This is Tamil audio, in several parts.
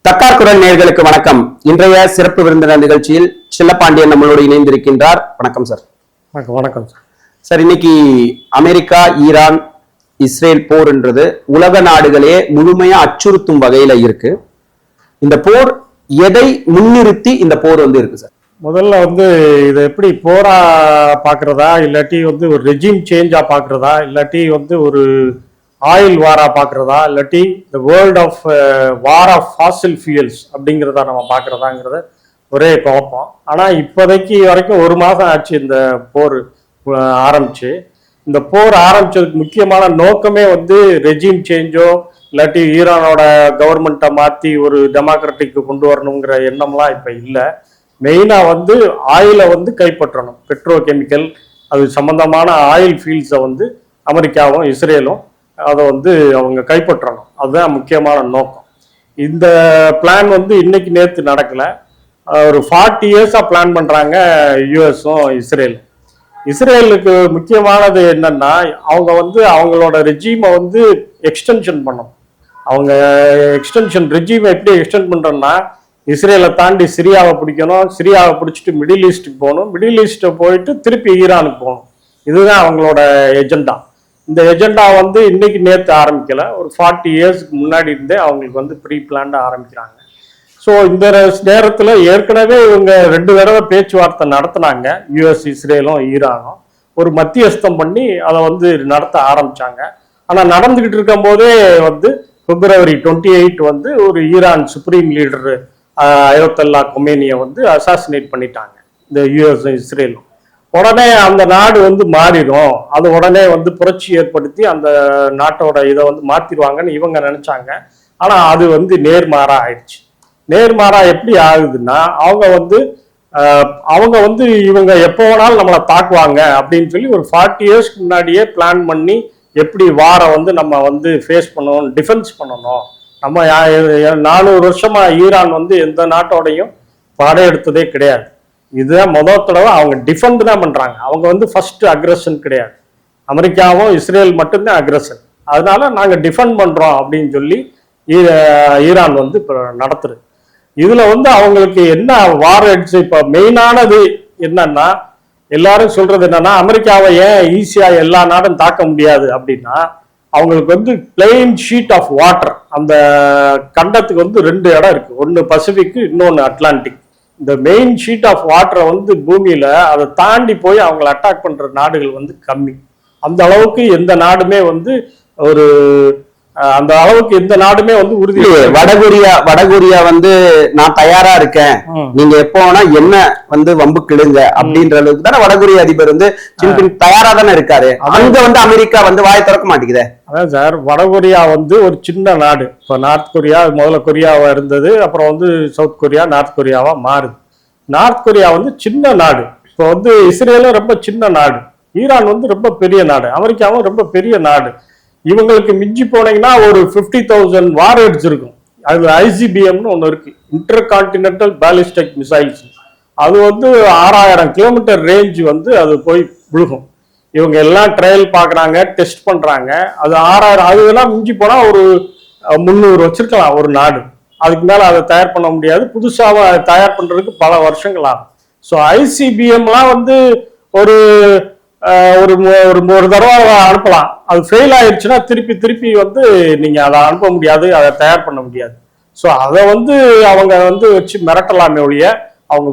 தக்கார் குரல் நேயர்களுக்கு வணக்கம். இன்றைய சிறப்பு விருந்தினர் நிகழ்ச்சியில் செல்லப்பாண்டியன் நம்மளோடு இணைந்திருக்கின்றார். வணக்கம் சார். வணக்கம் சார். இன்னைக்கு அமெரிக்கா, ஈரான், இஸ்ரேல் போர்ன்றது உலக நாடுகளே முழுமையா அச்சுறுத்தும் வகையில இருக்கு. இந்த போர் எதை முன்னிறுத்தி இந்த போர் இருக்கு சார்? முதல்ல இதை எப்படி போரா பாக்குறதா, இல்லாட்டி ஒரு ரெஜிம் சேஞ்சா பாக்குறதா, இல்லாட்டி ஒரு ஆயில் வாரா பாக்குறதா, இல்லாட்டி the world of war of fossil fuels அப்படிங்கிறத நம்ம பாக்குறதாங்கிறத ஒரே குழப்பம். ஆனா இப்போதைக்கு வரைக்கும் ஒரு மாதம் ஆச்சு இந்த போர் ஆரம்பிச்சு. இந்த போர் ஆரம்பிச்சதுக்கு முக்கியமான நோக்கமே ரெஜிம் சேஞ்சோ இல்லாட்டி ஈரானோட கவர்மெண்ட்டை மாற்றி ஒரு டெமோக்ராட்டிக்கு கொண்டு வரணுங்கிற எண்ணம்லாம் இப்போ இல்லை. மெயினாக ஆயிலை கைப்பற்றணும். பெட்ரோ கெமிக்கல் அது சம்பந்தமான ஆயில் ஃபீல்ட்ஸை அமெரிக்காவும் இஸ்ரேலும் அதை அவங்க கைப்பற்றணும். அதுதான் முக்கியமான நோக்கம். இந்த பிளான் இன்னைக்கு நேற்று நடக்கலை. ஒரு 40 இயர்ஸாக பிளான் பண்ணுறாங்க யூஎஸும் இஸ்ரேலும். இஸ்ரேலுக்கு முக்கியமானது என்னன்னா, அவங்க அவங்களோட ரெஜிமை எக்ஸ்டென்ஷன் பண்ணணும். அவங்க ரெஜிமை எப்படி எக்ஸ்டெண்ட் பண்ணுறோன்னா, இஸ்ரேலை தாண்டி சிரியாவை பிடிக்கணும், சிரியாவை பிடிச்சிட்டு மிடில் ஈஸ்ட்டுக்கு போகணும், மிடில் ஈஸ்ட்டை போயிட்டு திருப்பி ஈரானுக்கு போகணும். இதுதான் அவங்களோட எஜெண்டா. இந்த எஜெண்டா இன்னைக்கு நேற்று ஆரம்பிக்கல, ஒரு 40 இயர்ஸ்க்கு முன்னாடி இருந்தே அவங்களுக்கு ப்ரீ பிளான்டாக ஆரம்பிக்கிறாங்க. ஸோ இந்த நேரத்தில் ஏற்கனவே இவங்க 2 தடவை பேச்சுவார்த்தை நடத்தினாங்க. யூஎஸ், இஸ்ரேலும் ஈரானும் ஒரு மத்தியஸ்தம் பண்ணி அதை நடத்த ஆரம்பிச்சாங்க. ஆனால் நடந்துகிட்டு இருக்கும் போதே February 28 ஒரு ஈரான் சுப்ரீம் லீடர் அயத்தொல்லா கொமேனியை அசாசினேட் பண்ணிட்டாங்க இந்த யூஎஸ் இஸ்ரேலும். உடனே அந்த நாடு மாறிடும். அது உடனே புரட்சி ஏற்படுத்தி அந்த நாட்டோட இதை மாத்திடுவாங்கன்னு இவங்க நினைச்சாங்க. ஆனா அது நேர்மாறா ஆயிடுச்சு. நேர்மாறா எப்படி ஆகுதுன்னா, அவங்க இவங்க எப்போ வேணாலும் நம்மளை தாக்குவாங்க அப்படின்னு சொல்லி ஒரு 40 இயர்ஸ்க்கு முன்னாடியே பிளான் பண்ணி எப்படி வாரை நம்ம ஃபேஸ் பண்ணணும், டிஃபென்ஸ் பண்ணணும். நம்ம 400 வருஷமா ஈரான் எந்த நாட்டோடையும் படையெடுத்ததே கிடையாது. இதுதான் முதல் தடவை அவங்க டிஃபெண்ட் தான் பண்றாங்க. அவங்க ஃபர்ஸ்ட் அக்ரஷன் கிடையாது. அமெரிக்காவும் இஸ்ரேல் மட்டும்தான் அக்ரஷன். அதனால நாங்க டிஃபெண்ட் பண்றோம் அப்படின்னு சொல்லி ஈரான் இப்போ நடத்துது. இதுல அவங்களுக்கு என்ன வார் ஹெட்ஸ் இப்ப மெயினானது என்னன்னா, எல்லாரும் சொல்றது என்னன்னா, அமெரிக்காவை ஏன் ஈஸியா எல்லா நாடும் தாக்க முடியாது அப்படின்னா, அவங்களுக்கு பிளெயின் ஷீட் ஆஃப் வாட்டர், அந்த கண்டத்துக்கு 2 இடம் இருக்கு. ஒன்னு பசிபிக், இன்னொன்னு அட்லாண்டிக். இந்த மெயின் ஷீட் ஆஃப் வாட்டரை பூமியில அதை தாண்டி போய் அவங்களை அட்டாக் பண்ற நாடுகள் கம்மி. அந்த அளவுக்கு எந்த நாடுமே ஒரு அந்த அளவுக்கு எந்த நாடுமே உறுதி. வடகொரியா நான் தயாரா இருக்கேன், நீங்க எப்போ வேணா என்ன வம்பு கிடுங்க அப்படின்ற அளவுக்கு தானே வடகொரிய அதிபர் ஜின்பிங் தயாரா தானே இருக்காரு. அங்க அமெரிக்கா வாயை திறக்க மாட்டேங்குது. அதான் சார், வடகொரியா ஒரு சின்ன நாடு. இப்போ நார்த் கொரியா முதல்ல கொரியாவா இருந்தது, அப்புறம் சவுத் கொரியா நார்த் கொரியாவா மாறுது. நார்த் கொரியா சின்ன நாடு. இப்போ இஸ்ரேலும் ரொம்ப சின்ன நாடு, ஈரான் ரொம்ப பெரிய நாடு, அமெரிக்காவும் ரொம்ப பெரிய நாடு. இவங்களுக்கு மிஞ்சி போனீங்கன்னா ஒரு 50,000 வார் ஹெட்ஸ் இருக்கும். அதுல ஐசிபிஎம்னு ஒன்று இருக்கு, இன்டர் கான்டினென்டல் பாலிஸ்டிக் மிசைல்ஸ். அது 6000 கிலோமீட்டர் ரேஞ்ச் அது போய் விழுகும். இவங்க எல்லாம் ட்ரையல் பாக்குறாங்க, டெஸ்ட் பண்றாங்க. அது 6000, அதெல்லாம் மிஞ்சி போனா ஒரு 300 வச்சிருக்கலாம் ஒரு நாடு. அதுக்கு மேல அதை தயார் பண்ண முடியாது. புதுசாக தயார் பண்றதுக்கு பல வருஷங்கள் ஆகும். ஸோ ஐசிபிஎம்லாம் ஒரு ஒரு தடவை அனுப்பலாம். அது ஃபெயில் ஆயிடுச்சுன்னா திருப்பி நீங்க அதை அனுப்ப முடியாது, அதை தயார் பண்ண முடியாது. ஸோ அதை அவங்க வச்சு மிரட்டலாமே ஒழிய அவங்க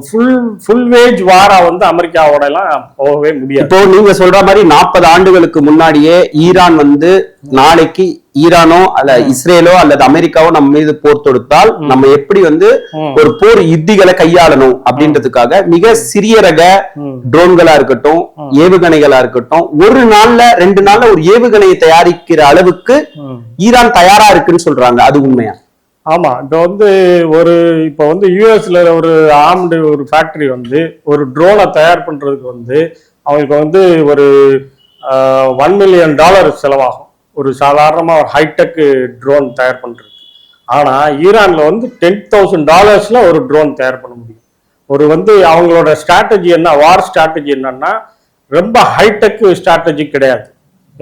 ஃபுல் வேஜ் வாரா அமெரிக்காவோட எல்லாம் போகவே முடியாது. இப்போ நீங்க சொல்ற மாதிரி 40 ஆண்டுகளுக்கு முன்னாடியே ஈரான் நாளைக்கு ஈரானோ அல்ல இஸ்ரேலோ அல்லது அமெரிக்காவோ நம்ம மீது போர் தொடுத்தால் நம்ம எப்படி ஒரு போர் யுத்திகளை கையாளணும் அப்படின்றதுக்காக மிக சிறிய ரக ட்ரோன்களா இருக்கட்டும், ஏவுகணைகளா இருக்கட்டும், ஒரு நாள்ல 2 நாள்ல ஒரு ஏவுகணையை தயாரிக்கிற அளவுக்கு ஈரான் தயாரா இருக்குன்னு சொல்றாங்க. அது உண்மையா? ஆமா. இப்போ யூஎஸ்ல ஒரு ஆர்ம்டு ஒரு ஃபேக்டரி ஒரு ட்ரோனை தயார் பண்றதுக்கு அவங்களுக்கு ஒரு $1 மில்லியன் செலவாகும். ஒரு சாதாரணமா ஒரு ஹைடெக் ட்ரோன் தயார் பண்றது. ஆனா ஈரான்ல $10,000 ஒரு ட்ரோன் தயார் பண்ண முடியும். அவங்களோட ஸ்ட்ராட்டஜி என்ன, வார் ஸ்ட்ராட்டஜி என்னன்னா, ரொம்ப ஹைடெக் ஸ்ட்ராட்டஜி கிடையாது.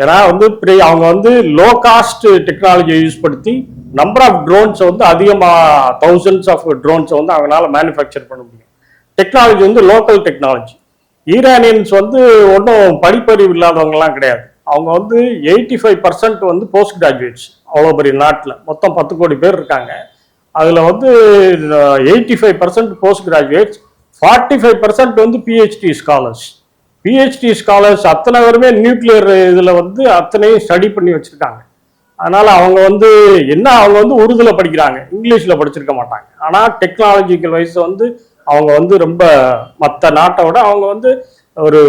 ஏன்னா வந்து அவங்க வந்து லோ காஸ்ட் டெக்னாலஜியை யூஸ் படுத்தி நம்பர் ஆஃப் ட்ரோன்ஸை வந்து அதிகமாக தௌசண்ட்ஸ் ஆஃப் ட்ரோன்ஸை வந்து அவங்களால மேனுஃபேக்சர் பண்ண முடியும். டெக்னாலஜி வந்து லோக்கல் டெக்னாலஜி. ஈரானியன்ஸ் வந்து ஒன்றும் படிப்பறிவு இல்லாதவங்கலாம் கிடையாது. அவங்க வந்து 85% வந்து போஸ்ட் கிராஜுவேட்ஸ். அவ்வளோ பெரிய நாட்டில் மொத்தம் 10 கோடி பேர் இருக்காங்க. அதில் வந்து 85% போஸ்ட் கிராஜுவேட்ஸ், 45% வந்து பிஹெச்டி ஸ்காலர்ஸ். பிஹெச்டி ஸ்காலர்ஸ் அத்தனை பேருமே நியூக்ளியர் இதில் வந்து அத்தனையும் ஸ்டடி பண்ணி வச்சுருக்காங்க. அதனால் அவங்க வந்து அவங்க வந்து உருதுல படிக்கிறாங்க, இங்கிலீஷில் படிச்சிருக்க மாட்டாங்க. ஆனால் டெக்னாலஜிக்கல் வைஸ் வந்து அவங்க வந்து ரொம்ப மற்ற நாட்டை விட அவங்க வந்து ஒரு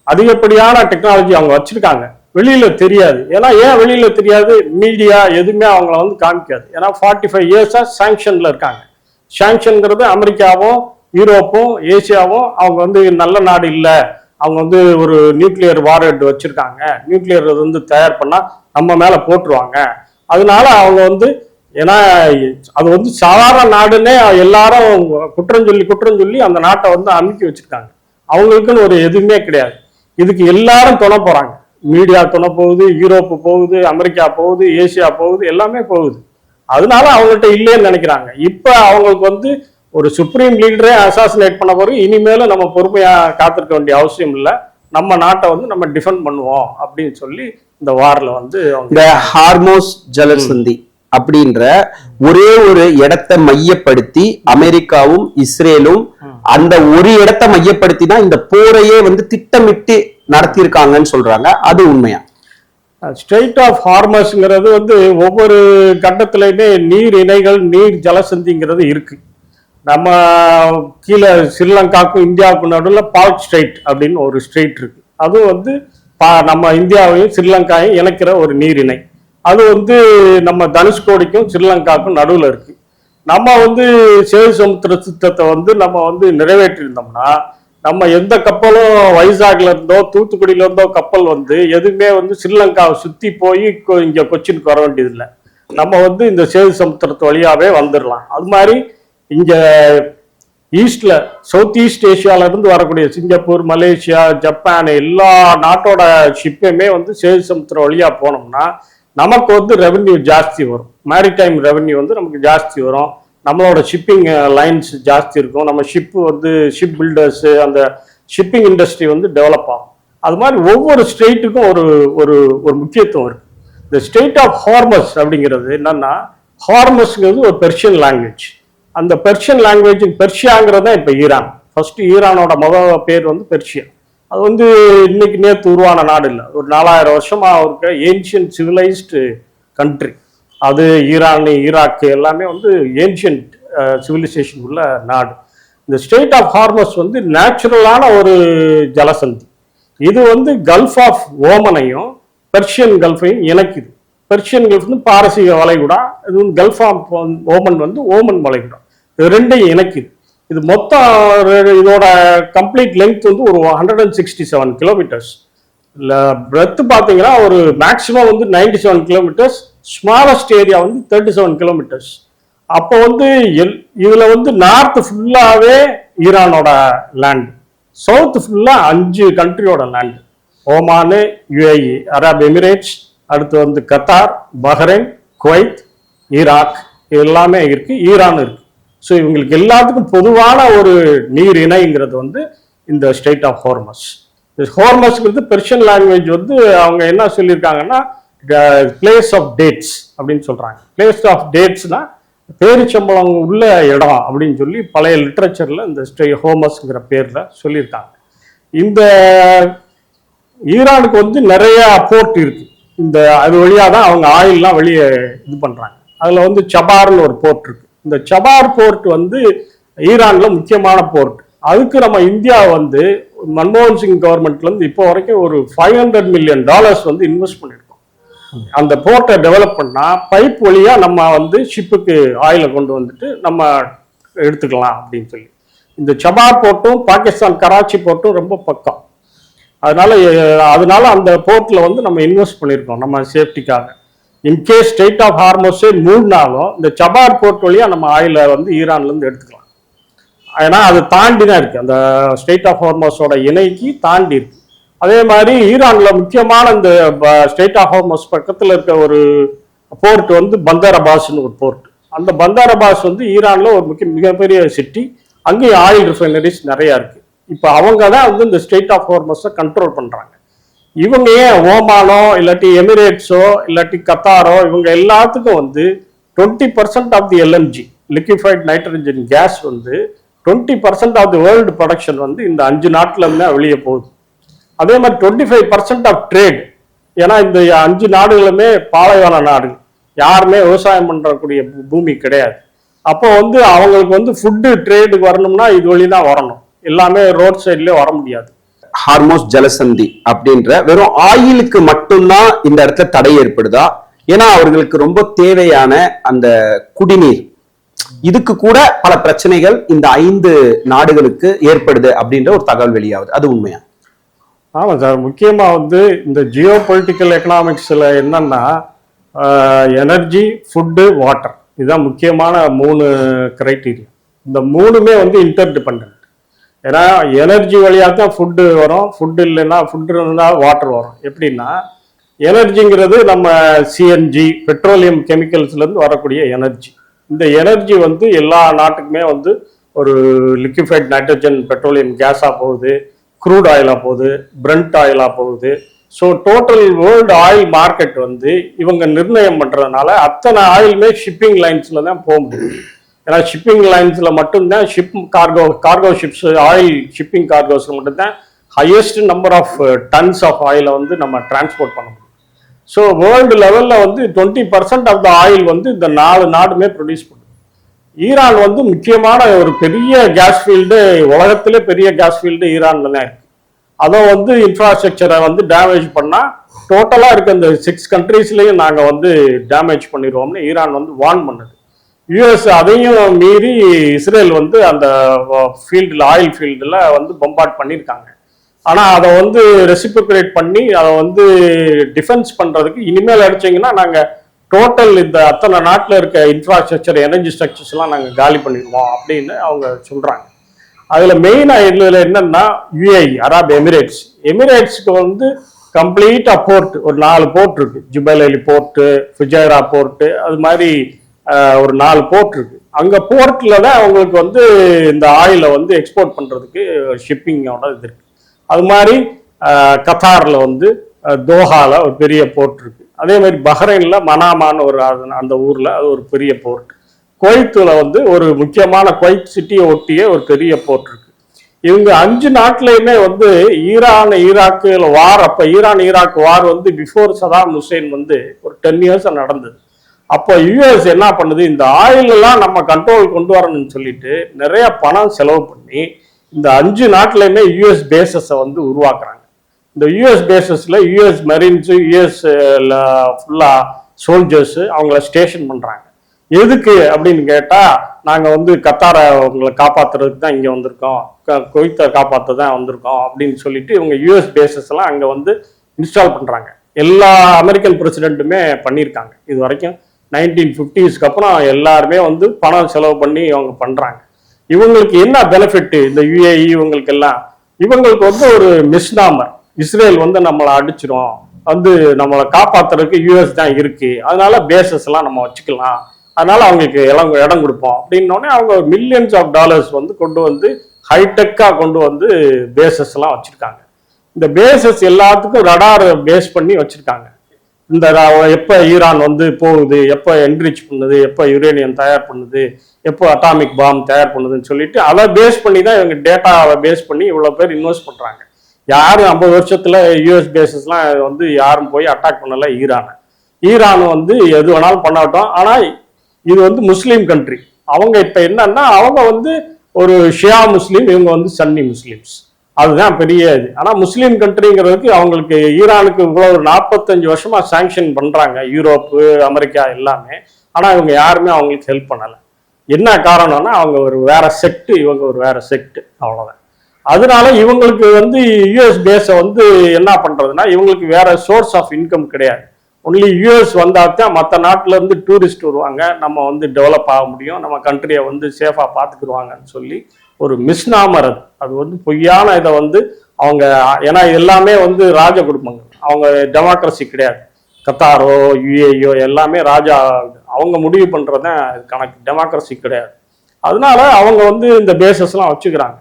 அதிகப்படியான டெக்னாலஜி அவங்க வச்சுருக்காங்க. வெளியில தெரியாது. ஏன் வெளியில தெரியாது? மீடியா எதுவுமே அவங்கள வந்து காமிக்காது. ஏன்னா 45 இயர்ஸா சாங்ஷன்ல இருக்காங்க. சாங்ஷன்ங்கிறது அமெரிக்காவும் யூரோப்பும் ஏசியாவும் அவங்க வந்து நல்ல நாடு இல்லை, அவங்க வந்து ஒரு நியூக்ளியர் வார்ஹெட் வச்சிருக்காங்க, நியூக்ளியர் வந்து தயார் பண்ணா நம்ம மேல போட்டுருவாங்க. அதனால அவங்க வந்து ஏன்னா அது வந்து சாதாரண நாடுன்னே எல்லாரும் குற்றம் சொல்லி அந்த நாட்டை வந்து அமுக்கி வச்சிருக்காங்க. அவங்களுக்குன்னு ஒரு எதுவுமே கிடையாது. இதுக்கு எல்லாரும் துணை போறாங்க. மீடியா துணை போகுது, யூரோப்பு போகுது, அமெரிக்கா போகுது, ஏசியா போகுது, எல்லாமே போகுது. அதனால அவங்கள்ட்ட இல்லைன்னு நினைக்கிறாங்க. இப்ப அவங்களுக்கு வந்து ஒரு சுப்ரீம் லீடரே அசாசினேட் பண்ண பிறகு இனிமேலும் நம்ம பொறுமையா காத்திருக்க வேண்டிய அவசியம் இல்லை, நம்ம நாட்டை வந்து நம்ம டிஃபெண்ட் பண்ணுவோம் அப்படின்னு சொல்லி இந்த வார்ல வந்து இந்த ஹார்மோஸ் ஜலசந்தி அப்படின்ற ஒரே ஒரு இடத்தை மையப்படுத்தி அமெரிக்காவும் இஸ்ரேலும் அந்த ஒரு இடத்தை மையப்படுத்தி தான் இந்த போரையே வந்து திட்டமிட்டு நடத்தியிருக்காங்கன்னு சொல்றாங்க. அது உண்மையா? ஸ்ட்ரெயிட் ஆஃப் ஹார்மஸ்ங்கிறது வந்து ஒவ்வொரு கட்டத்திலையுமே நீர் இணைகள், நீர் ஜலசந்திங்கிறது இருக்கு. நம்ம கீழே ஸ்ரீலங்காவுக்கும் இந்தியாவுக்கும் நடுவில் பால்க் ஸ்ட்ரெயிட் அப்படின்னு ஒரு ஸ்ட்ரெயிட் இருக்கு. அதுவும் வந்து நம்ம இந்தியாவையும் ஸ்ரீலங்காவையும் இணைக்கிற ஒரு நீர் இணை. அது வந்து நம்ம தனுஷ்கோடிக்கும் ஸ்ரீலங்காவுக்கும் நடுவில் இருக்கு. நம்ம வந்து சேது சமுத்திர திட்டத்தை வந்து நம்ம வந்து நிறைவேற்றியிருந்தோம்னா நம்ம எந்த கப்பலும் வைசாக்ல இருந்தோ தூத்துக்குடியில இருந்தோ கப்பல் வந்து எதுவுமே வந்து ஸ்ரீலங்காவை சுத்தி போய் இங்க கொச்சினுக்கு வர வேண்டியதில்லை. நம்ம வந்து இந்த சேது சமுத்திரத்து வழியாவே வந்துடலாம். அது மாதிரி இங்க ஈஸ்ட்ல சவுத் ஈஸ்ட் ஏஷியால இருந்து வரக்கூடிய சிங்கப்பூர், மலேசியா, ஜப்பான் எல்லா நாட்டோட ஷிப்பையுமே வந்து சேது சமுத்திரம் வழியா போனோம்னா நமக்கு வந்து ரெவன்யூ ஜாஸ்தி வரும். மேரிடைம் ரெவன்யூ வந்து நமக்கு ஜாஸ்தி வரும். நம்மளோட ஷிப்பிங் லைன்ஸ் ஜாஸ்தி இருக்கும். நம்ம ஷிப்பு வந்து ஷிப் பில்டர்ஸ், அந்த ஷிப்பிங் இண்டஸ்ட்ரி வந்து டெவலப் ஆகும். அது மாதிரி ஒவ்வொரு ஸ்டேட்டுக்கும் ஒரு ஒரு ஒரு முக்கியத்துவம் இருக்கு. இந்த ஸ்டேட் ஆஃப் ஹார்மஸ் அப்படிங்கிறது என்னன்னா, ஹார்மஸ்ங்கிறது ஒரு பெர்ஷியன் லாங்குவேஜ். அந்த பெர்ஷியன் லாங்குவேஜ், பெர்ஷியாங்கிறது தான் இப்போ ஈரான். ஃபர்ஸ்ட் ஈரானோட பேர் வந்து பெர்ஷியா. அது வந்து இன்னைக்கு நேற்று உருவான நாடு இல்லை, ஒரு 4000 வருஷமா இருக்க ஏன்ஷியன்ட் சிவிலைஸ்டு கண்ட்ரி. அது ஈரான், ஈராக் எல்லாமே வந்து ஏன்ஷியன்ட் சிவிலைசேஷன் உள்ள நாடு. இந்த ஸ்டேட் ஆஃப் ஹார்மஸ் வந்து நேச்சுரலான ஒரு ஜலசந்தி. இது வந்து கல்ஃப் ஆஃப் ஓமனையும் பெர்ஷியன் கல்ஃபையும் இணைக்குது. பெர்ஷியன் கல்ஃப் வந்து பாரசீக வளைகுடா, இது வந்து கல்ஃப் ஆஃப் ஓமன் வந்து ஓமன் வளைகுடா, இது ரெண்டையும் இணைக்குது. இது மொத்தம் இதோட கம்ப்ளீட் லெங்த் வந்து ஒரு 167 கிலோமீட்டர்ஸ். இல்லை பிரெத் பார்த்தீங்கன்னா ஒரு மேக்சிமம் வந்து 97 கிலோமீட்டர்ஸ், ஸ்மாலஸ்ட் ஏரியா வந்து 37 கிலோமீட்டர்ஸ். அப்போ வந்து இதுல வந்து நார்த் ஃபுல்லாவே ஈரானோட லேண்ட், சவுத் ஃபுல்லா 5 கண்ட்ரியோட லேண்ட். ஓமானு, யுஏஇ, அரப் எமிரேட்ஸ், அடுத்து வந்து கத்தார், பஹ்ரைன், குவைத், ஈராக், இது எல்லாமே இருக்கு, ஈரான் இருக்கு. ஸோ இவங்களுக்கு எல்லாத்துக்கும் பொதுவான ஒரு நீர் இணைங்கிறது வந்து இந்த ஸ்டேட் ஆஃப் ஹார்மஸ். ஹார்மஸ்ங்கிறது பெர்ஷியன் லாங்குவேஜ் வந்து அவங்க என்ன சொல்லியிருக்காங்கன்னா பிளேஸ் ஆஃப் டேட்ஸ் அப்படின்னு சொல்றாங்க. பிளேஸ் ஆஃப் டேட்ஸ்னா பேரிச்சம்பளம் உள்ள இடம் அப்படின்னு சொல்லி பழைய லிட்ரேச்சர்ல இந்த ஹோமஸ்ங்கிற பேர்ல சொல்லியிருக்காங்க. இந்த ஈரானுக்கு வந்து நிறைய போர்ட் இருக்கு. இந்த அது வழியா தான் அவங்க ஆயில்லாம் வெளியே இது பண்றாங்க. அதுல வந்து சபார்னு ஒரு போர்ட் இருக்கு. இந்த சபார் போர்ட் வந்து ஈரான்ல முக்கியமான போர்ட். அதுக்கு நம்ம இந்தியா வந்து மன்மோகன் சிங் கவர்மெண்ட்ல இருந்து இப்போ வரைக்கும் ஒரு $500 மில்லியன் வந்து இன்வெஸ்ட் பண்ணிருக்கோம். அந்த போர்ட்டை டெவலப் பண்ணா பைப் வழியா நம்ம வந்து ஷிப்புக்கு ஆயிலை கொண்டு வந்துட்டு நம்ம எடுத்துக்கலாம் அப்படின்னு சொல்லி. இந்த சபார் போர்ட்டும் பாகிஸ்தான் கராச்சி போர்ட்டும் ரொம்ப பக்கம். அதனால அந்த போர்ட்ல வந்து நம்ம இன்வெஸ்ட் பண்ணியிருக்கோம் நம்ம சேஃப்டிக்காக. இன்கேஸ் ஸ்டேட் ஆஃப் ஹார்மஸே மூடினாலும் இந்த சபார் போர்ட் வழியா நம்ம ஆயிலை வந்து ஈரான்ல இருந்து எடுத்துக்கலாம். ஏன்னா அது தாண்டி தான் இருக்கு, அந்த ஸ்டேட் ஆஃப் ஹார்மஸோட இணைக்கு தாண்டி இருக்கு. அதே மாதிரி ஈரான்ல முக்கியமான இந்த ஸ்டேட் ஆஃப் ஹார்மஸ் பக்கத்துல இருக்க ஒரு போர்ட் வந்து பந்தார் அப்பாஸ்னு ஒரு போர்ட். அந்த பந்தார் அப்பாஸ் வந்து ஈரான்ல ஒரு மிகப்பெரிய சிட்டி. அங்கேயும் ஆயில் ரிஃபைனரிஸ் நிறைய இருக்கு. இப்போ அவங்க தான் வந்து இந்த ஸ்டேட் ஆஃப் ஹார்மஸை கண்ட்ரோல் பண்றாங்க. இவங்க ஏன் ஓமானோ இல்லாட்டி எமிரேட்ஸோ இல்லாட்டி கத்தாரோ இவங்க எல்லாத்துக்கும் வந்து 20% of the LNG liquefied nitrogen gas வந்து 20% ஆஃப் தி வேர்ல்டு ப்ரொடக்ஷன் வந்து இந்த 5 நாட்டுல இருந்து வெளியே போகுது. அதே மாதிரி 25% ஆஃப் ட்ரேட். ஏன்னா இந்த 5 நாடுகளுமே பாலைவன நாடு, யாருமே விவசாயம் பண்றக்கூடிய பூமி கிடையாது. அப்போ வந்து அவங்களுக்கு வந்து ஃபுட்டு ட்ரேடுக்கு வரணும்னா இது வழி தான் வரணும், எல்லாமே ரோட் சைட்லயே வர முடியாது. ஹார்மோஸ் ஜலசந்தி அப்படின்ற வெறும் ஆயிலுக்கு மட்டும்தான் இந்த இடத்துல தடை ஏற்படுதா? ஏன்னா அவர்களுக்கு ரொம்ப தேவையான அந்த குடிநீர், இதுக்கு கூட பல பிரச்சனைகள் இந்த 5 நாடுகளுக்கு ஏற்படுது அப்படின்ற ஒரு தகவல் வெளியாகுது. அது உண்மையா? ஆமாம் சார். முக்கியமா வந்து இந்த ஜியோ பொலிட்டிக்கல் எக்கனாமிக்ஸ்ல என்னன்னா எனர்ஜி, ஃபுட்டு, வாட்டர், இதுதான் முக்கியமான 3 கிரைட்டீரியா. இந்த 3மே வந்து இன்டர் டிபெண்ட். ஏன்னா எனர்ஜி வழியாக தான் ஃபுட்டு வரும், ஃபுட்டு இல்லைன்னா ஃபுட்டு இருந்தால் வாட்டர் வரும். எப்படின்னா எனர்ஜிங்கிறது நம்ம சிஎன்ஜி பெட்ரோலியம் கெமிக்கல்ஸ்லேருந்து வரக்கூடிய எனர்ஜி. இந்த எனர்ஜி வந்து எல்லா நாட்டுக்குமே வந்து ஒரு லிக்விஃபைட் நைட்ரஜன் பெட்ரோலியம் கேஸாக போகுது, க்ரூட் ஆயிலாக போகுது, பிரண்ட் ஆயிலாக போகுது. So total world oil market வந்து இவங்க நிர்ணயம் பண்ணுறதுனால அத்தனை ஆயிலுமே ஷிப்பிங் லைன்ஸில் தான் போக முடியும். ஏன்னா ஷிப்பிங் லைன்ஸில் மட்டும்தான் கார்கோ ஷிப்ஸ், ஆயில் ஷிப்பிங் கார்கோஸில் மட்டும்தான் highest number of tons of ஆயிலை வந்து நம்ம டிரான்ஸ்போர்ட் பண்ண முடியும். ஸோ வேர்ல்டு லெவலில் வந்து 20% ஆஃப் த ஆயில் வந்து இந்த 4 நாடுமே ப்ரொடியூஸ் பண்ணுது. ஈரான் வந்து முக்கியமான ஒரு பெரிய கேஸ் ஃபீல்டு, உலகத்திலே பெரிய கேஸ் ஃபீல்டு ஈரான்ல தான் இருக்கு. அதை வந்து இன்ஃப்ராஸ்ட்ரக்சரை வந்து டேமேஜ் பண்ணால் டோட்டலாக இருக்க இந்த 6 கண்ட்ரீஸ்லையும் நாங்கள் வந்து டேமேஜ் பண்ணிடுவோம்னு ஈரான் வந்து வார்ன் பண்ணுது. யூஎஸ் அதையும் மீறி இஸ்ரேல் வந்து அந்த ஃபீல்டில், ஆயில் ஃபீல்டில் வந்து பம்பார்ட் பண்ணியிருக்காங்க. ஆனால் அதை வந்து ரெசிப்ரோகேட் பண்ணி அதை வந்து டிஃபென்ஸ் பண்ணுறதுக்கு இனிமேல் அடிச்சிங்கன்னா நாங்கள் டோட்டல் இந்த அத்தனை நாட்டில் இருக்க இன்ஃப்ராஸ்ட்ரக்சர், எனர்ஜி ஸ்ட்ரக்சர்ஸ்லாம் நாங்கள் காலி பண்ணிடுவோம் அப்படின்னு அவங்க சொல்கிறாங்க. அதில் மெயினாக இதில் என்னன்னா யுஏஇ, அரப் எமிரேட்ஸ். எமிரேட்ஸ்க்கு வந்து கம்ப்ளீட்டாக போர்ட், ஒரு 4 போர்ட் இருக்கு. ஜுபைல் அலி போர்ட்டு, ஃபுஜைரா போர்ட்டு, அது மாதிரி ஒரு 4 போர்ட் இருக்கு. அங்கே போர்ட்டில் தான் அவங்களுக்கு வந்து இந்த ஆயிலை வந்து எக்ஸ்போர்ட் பண்ணுறதுக்கு ஷிப்பிங்கோட இது இருக்கு. அது மாதிரி கத்தாரில் வந்து தோஹால ஒரு பெரிய போர்ட் இருக்கு. அதே மாதிரி பஹ்ரைன்ல மனாமான்னு ஒரு அந்த ஊர்ல அது ஒரு பெரிய போர்ட். குவைத்துல வந்து ஒரு முக்கியமான குவைத் சிட்டியை ஒட்டிய ஒரு பெரிய போர்ட் இருக்கு. இவங்க 5 நாட்டிலையுமே வந்து ஈராக்கு வார், அப்ப ஈராக் வார் வந்து பிஃபோர் சதாம் ஹுசைன் வந்து ஒரு 10 இயர்ஸ் நடந்தது. அப்போ யுஎஸ் என்ன பண்ணுது, இந்த ஆயில் எல்லாம் நம்ம கண்ட்ரோல் கொண்டு வரணும்னு சொல்லிட்டு நிறைய பணம் செலவு பண்ணி இந்த 5 நாட்டிலையுமே யுஎஸ் பேசஸை வந்து உருவாக்குறாங்க. இந்த யுஎஸ் பேசஸ்ல யுஎஸ் மெரின்ஸ், யுஎஸ் ஃபுல்லா சோல்ஜர்ஸ் அவங்கள ஸ்டேஷன் பண்றாங்க. எதுக்கு அப்படின்னு கேட்டா, நாங்க வந்து கத்தாரை அவங்களை காப்பாத்துறதுக்கு தான் இங்க வந்திருக்கோம், குவைத்தை காப்பாற்ற தான் வந்திருக்கோம் அப்படின்னு சொல்லிட்டு இவங்க யுஎஸ் பேசஸ் எல்லாம் அங்க வந்து இன்ஸ்டால் பண்றாங்க. எல்லா அமெரிக்கன் பிரசிடென்ட்டுமே பண்ணியிருக்காங்க. இது வரைக்கும் 1950ஸ்க்கு அப்புறம் எல்லாருமே வந்து பணம் செலவு பண்ணி அவங்க பண்றாங்க. இவங்களுக்கு என்ன பெனிஃபிட் இந்த யுஏஇ இவங்களுக்கு வந்து ஒரு மிஸ்நாமர், இஸ்ரேல் வந்து நம்மளை அடிச்சிடும், வந்து நம்மளை காப்பாத்துறதுக்கு யுஎஸ் தான் இருக்கு, அதனால பேசஸ் எல்லாம் நம்ம வச்சுக்கலாம், அதனால அவங்களுக்கு இடம் கொடுப்போம் அப்படின்னோடனே அவங்க மில்லியன்ஸ் ஆஃப் டாலர்ஸ் வந்து கொண்டு வந்து ஹைடெக்கா கொண்டு வந்து பேசஸ் எல்லாம் வச்சிருக்காங்க. இந்த பேசஸ் எல்லாத்துக்கும் ரடார் பேஸ் பண்ணி வச்சிருக்காங்க. இந்த எப்போ ஈரான் வந்து போகுது, எப்போ என்ரிச் பண்ணுது, எப்போ யுரேனியம் தயார் பண்ணுது, எப்போ அட்டாமிக் பாம் தயார் பண்ணுதுன்னு சொல்லிட்டு அதை பேஸ் பண்ணி தான் இவங்க டேட்டாவை பேஸ் பண்ணி இவ்வளோ பேர் இன்வெஸ்ட் பண்ணுறாங்க. யாரும் 50 வருஷத்துல யூஎஸ் பேசஸ்லாம் வந்து யாரும் போய் அட்டாக் பண்ணல ஈரான் வந்து எது வேணாலும் பண்ணாட்டும். ஆனால் இது வந்து முஸ்லீம் கண்ட்ரி. அவங்க இப்போ என்னன்னா அவங்க வந்து ஒரு ஷியா முஸ்லீம், இவங்க வந்து சன்னி முஸ்லீம்ஸ், அதுதான் பெரிய இது. ஆனால் முஸ்லீம் கண்ட்ரிங்கிறதுக்கு அவங்களுக்கு ஈரானுக்கு இவ்வளோ 45 வருஷமா சாங்ஷன் பண்றாங்க யூரோப்பு, அமெரிக்கா எல்லாமே. ஆனால் இவங்க யாருமே அவங்களுக்கு ஹெல்ப் பண்ணலை. என்ன காரணம்னா அவங்க ஒரு வேற செக்ட், இவங்க ஒரு வேற செக்ட், அவ்வளோதான். அதனால இவங்களுக்கு வந்து யூஎஸ் பேஸை வந்து என்ன பண்றதுன்னா, இவங்களுக்கு வேற சோர்ஸ் ஆஃப் இன்கம் கிடையாது. ஒன்லி யூஎஸ் வந்தாத்தான் மற்ற நாட்டில இருந்து டூரிஸ்ட் வருவாங்க, நம்ம வந்து டெவலப் ஆக முடியும், நம்ம கண்ட்ரியை வந்து சேஃபா பார்த்துக்குருவாங்கன்னு சொல்லி ஒரு மிஸ்நாமர். அது வந்து பொய்யான இதை வந்து அவங்க ஏன்னா எல்லாமே வந்து ராஜ குடும்பங்கள், அவங்க டெமோக்ரஸி கிடையாது. கத்தாரோ யுஏயோ எல்லாமே ராஜா, அவங்க முடிவு பண்றதுதான் கணக்கு, டெமோக்ரஸி கிடையாது. அதனால அவங்க வந்து இந்த பேசஸ்லாம் வச்சுக்கிறாங்க.